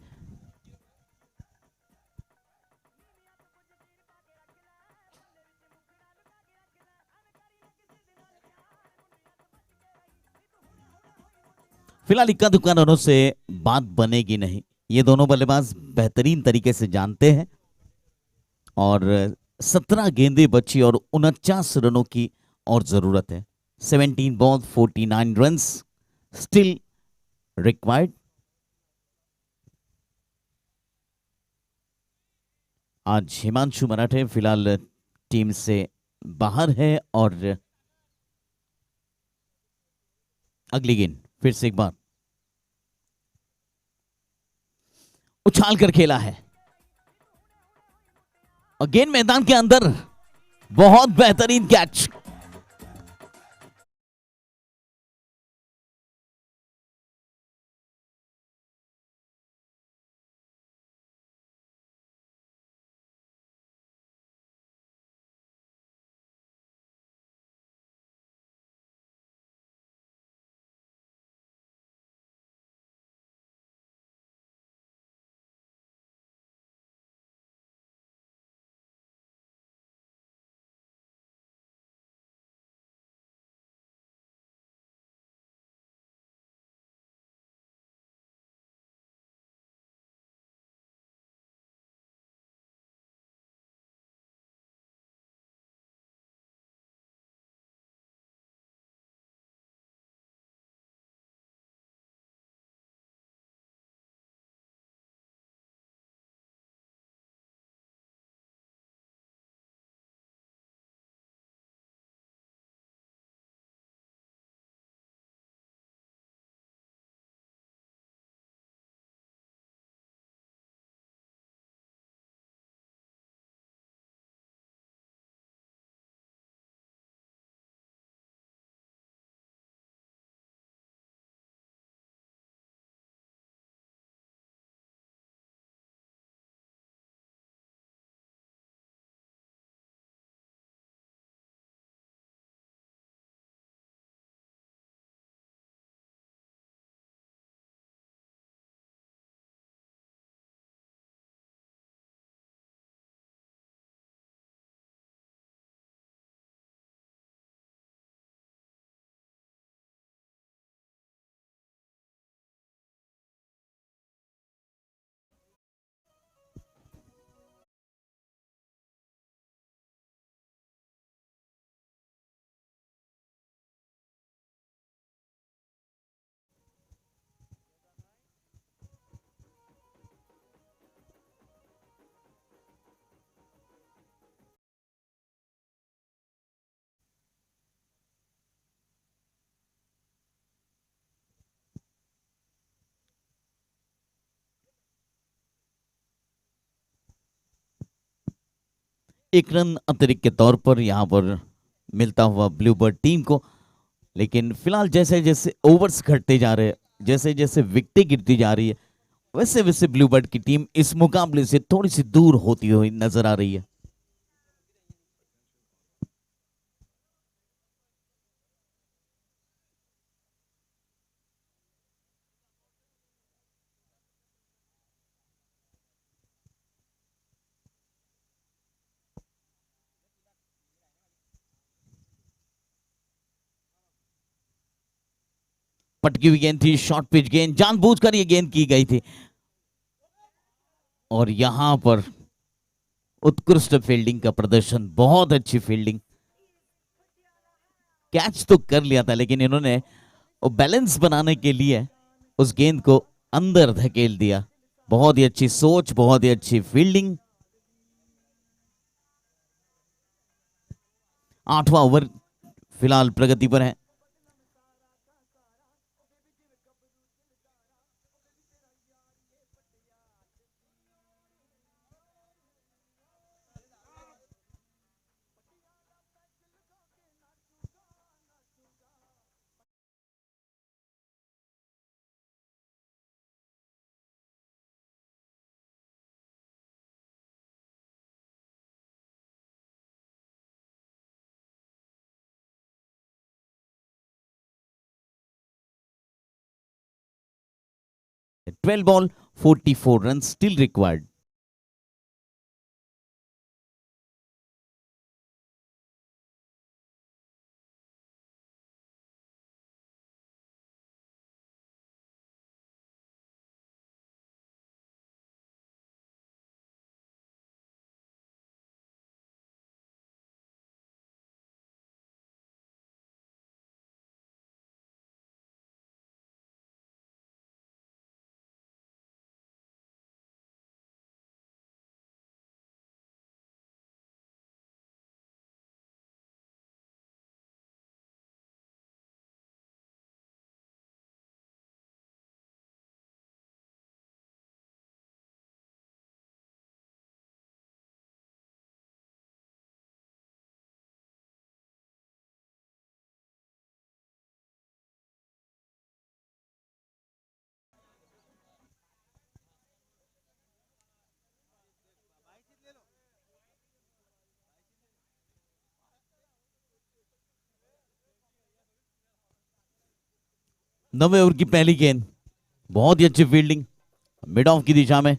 S1: फिलहाल इक्का दुक्का रनों से बात बनेगी नहीं। ये दोनों बल्लेबाज बेहतरीन तरीके से जानते हैं और 17 गेंदें बची और 49 रनों की और जरूरत है। 17 बॉल 49 रन्स स्टिल रिक्वायर्ड। आज हिमांशु मराठे फिलहाल टीम से बाहर है और अगली गेंद फिर से एक बार उछाल कर खेला है और गेंद मैदान के अंदर। बहुत बेहतरीन कैच। एक रन अतिरिक्त के तौर पर यहाँ पर मिलता हुआ ब्लूबर्ड टीम को। लेकिन फिलहाल जैसे जैसे ओवर्स घटते जा रहे हैं, जैसे जैसे विकेटें गिरती जा रही है, वैसे वैसे ब्लूबर्ड की टीम इस मुकाबले से थोड़ी सी दूर होती हुई नजर आ रही है। पटकी हुई गेंद थी, शॉर्ट पिच गेंद, जानबूझकर ये गेंद की गई थी और यहां पर उत्कृष्ट फील्डिंग का प्रदर्शन, बहुत अच्छी फील्डिंग। कैच तो कर लिया था लेकिन इन्होंने बैलेंस बनाने के लिए उस गेंद को अंदर धकेल दिया। बहुत ही अच्छी सोच, बहुत ही अच्छी फील्डिंग। 8वां ओवर फिलहाल प्रगति पर है। Twelve ball 44 run still required. नवे ओवर की पहली गेंद, बहुत ही अच्छी फील्डिंग मिड ऑफ की दिशा में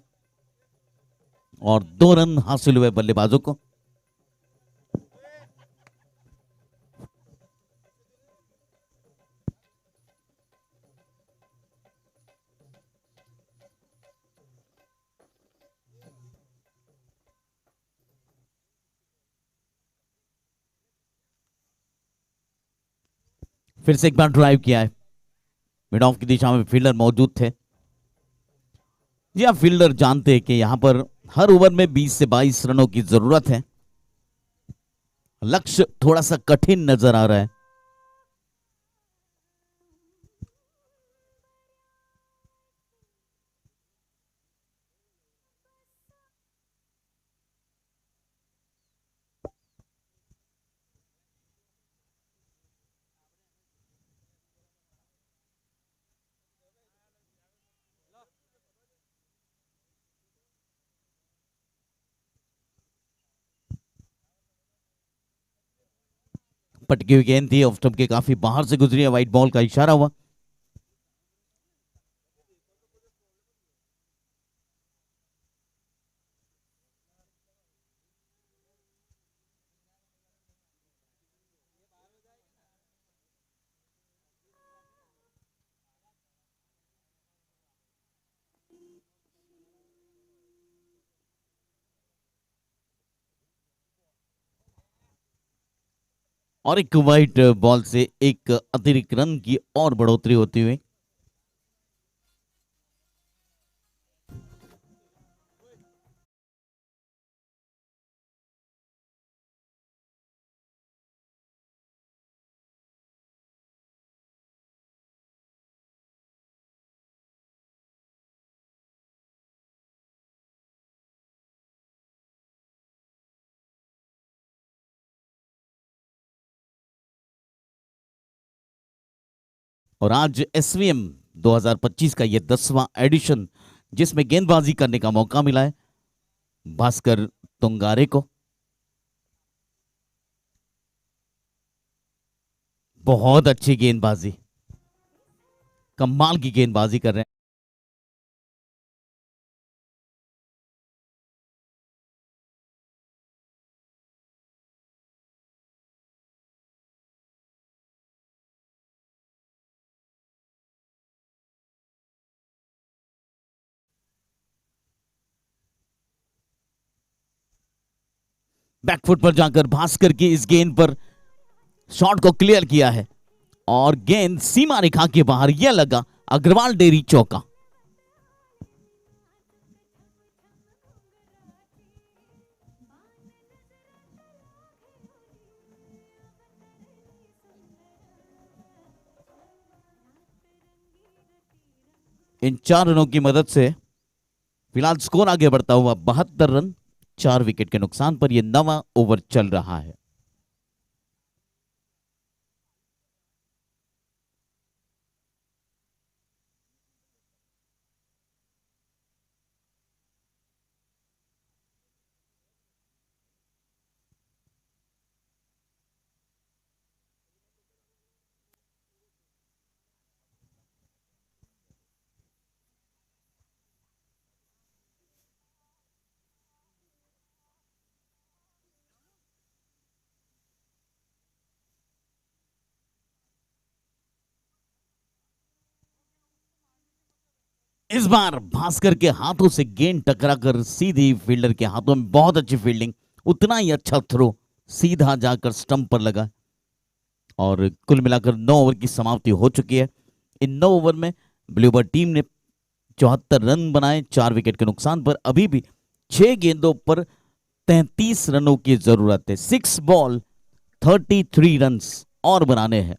S1: और 2 रन हासिल हुए बल्लेबाजों को। फिर से एक बार ड्राइव किया है, मिड ऑफ की दिशा में फील्डर मौजूद थे। जी हाँ, फील्डर जानते हैं कि यहां पर हर ओवर में 20 से 22 रनों की जरूरत है। लक्ष्य थोड़ा सा कठिन नजर आ रहा है। पटकी हुई गेंद थी, ऑफ स्टंप के काफी बाहर से गुजरी है, व्हाइट बॉल का इशारा हुआ। और एक व्हाइट बॉल से एक अतिरिक्त रन की और बढ़ोतरी होती हुई। और आज एसवीएम 2025 का ये 10वां एडिशन, जिसमें गेंदबाजी करने का मौका मिला है भास्कर तुंगारे को। बहुत अच्छी गेंदबाजी, कमाल की गेंदबाजी कर रहे हैं। बैकफुट पर जाकर भास्कर की इस गेंद पर शॉट को क्लियर किया है और गेंद सीमा रेखा के बाहर यह लगा। अग्रवाल डेयरी चौका। इन 4 रनों की मदद से फिलहाल स्कोर आगे बढ़ता हुआ 72 रन, 4 विकेट के नुकसान पर यह 9वां ओवर चल रहा है। इस बार भास्कर के हाथों से गेंद टकराकर सीधी फील्डर के हाथों में, बहुत अच्छी फील्डिंग, उतना ही अच्छा थ्रो सीधा जाकर स्टंप पर लगा और कुल मिलाकर 9 ओवर की समाप्ति हो चुकी है। इन 9 ओवर में ब्लूबर्ड टीम ने 74 रन बनाए, 4 विकेट के नुकसान पर। अभी भी 6 गेंदों पर 33 रनों की जरूरत है। 6 बॉल 33 रन्स और बनाने हैं।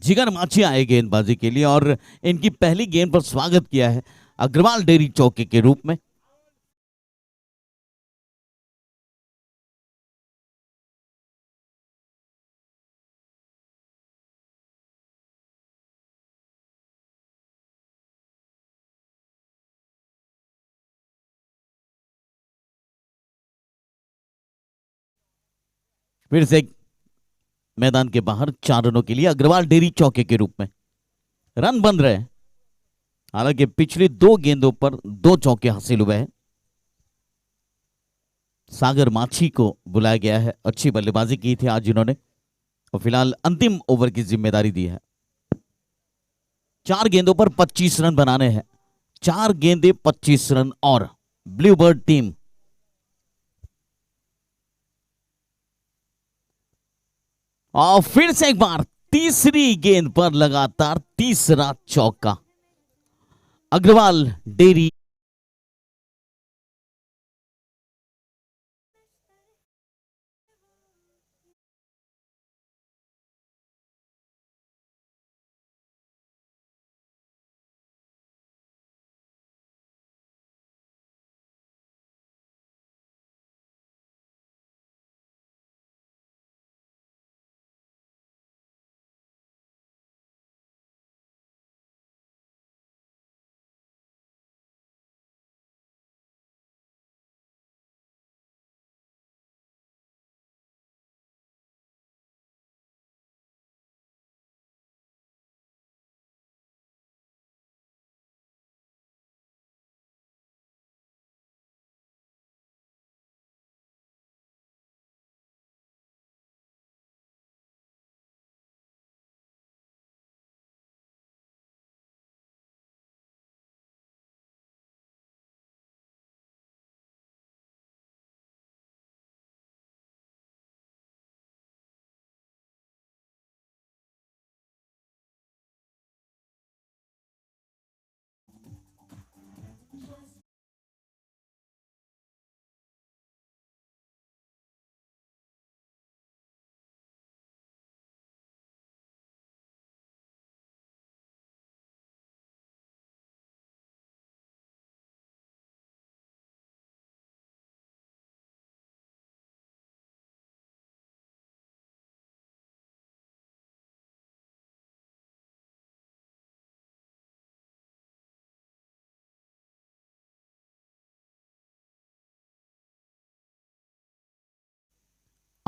S1: जिगर माची आए गेंदबाजी के लिए और इनकी पहली गेंद पर स्वागत किया है अग्रवाल डेयरी चौके के रूप में। फिर से मैदान के बाहर 4 रनों के लिए अग्रवाल डेयरी चौके के रूप में रन बन रहे हैं। हालांकि पिछली 2 गेंदों पर 2 चौके हासिल हुए हैं। सागर माछी को बुलाया गया है, अच्छी बल्लेबाजी की थी आज इन्होंने और फिलहाल अंतिम ओवर की जिम्मेदारी दी है। 4 गेंदों पर 25 रन बनाने हैं, 4 गेंदे 25 रन और ब्लूबर्ड टीम। और फिर से एक बार तीसरी गेंद पर लगातार तीसरा चौका। अग्रवाल डेयरी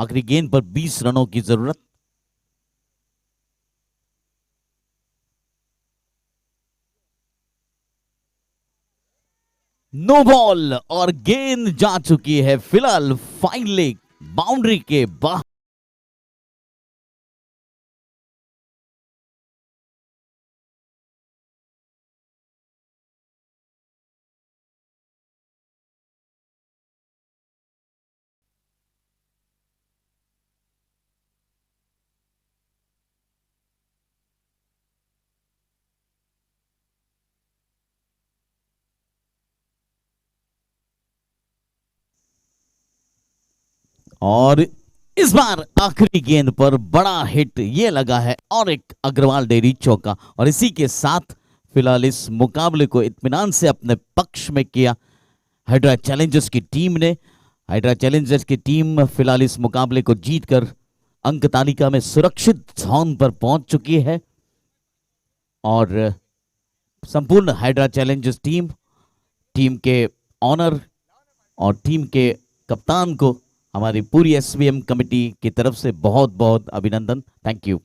S1: आखिरी गेंद पर 20 रनों की जरूरत। नो बॉल और गेंद जा चुकी है फिलहाल फाइन लेग बाउंड्री के बाहर। और इस बार आखिरी गेंद पर बड़ा हिट ये लगा है और एक अग्रवाल डेयरी चौका, और इसी के साथ फिलहाल इस मुकाबले को इत्मीनान से अपने पक्ष में किया हाइड्रा चैलेंजर्स की टीम ने। हाइड्रा चैलेंजर्स की टीम फिलहाल इस मुकाबले को जीतकर अंक तालिका में सुरक्षित जोन पर पहुंच चुकी है, और संपूर्ण हाइड्रा चैलेंजर्स टीम के ऑनर और टीम के कप्तान को हमारी पूरी एसवीएम कमेटी की तरफ से बहुत बहुत अभिनंदन। Thank you.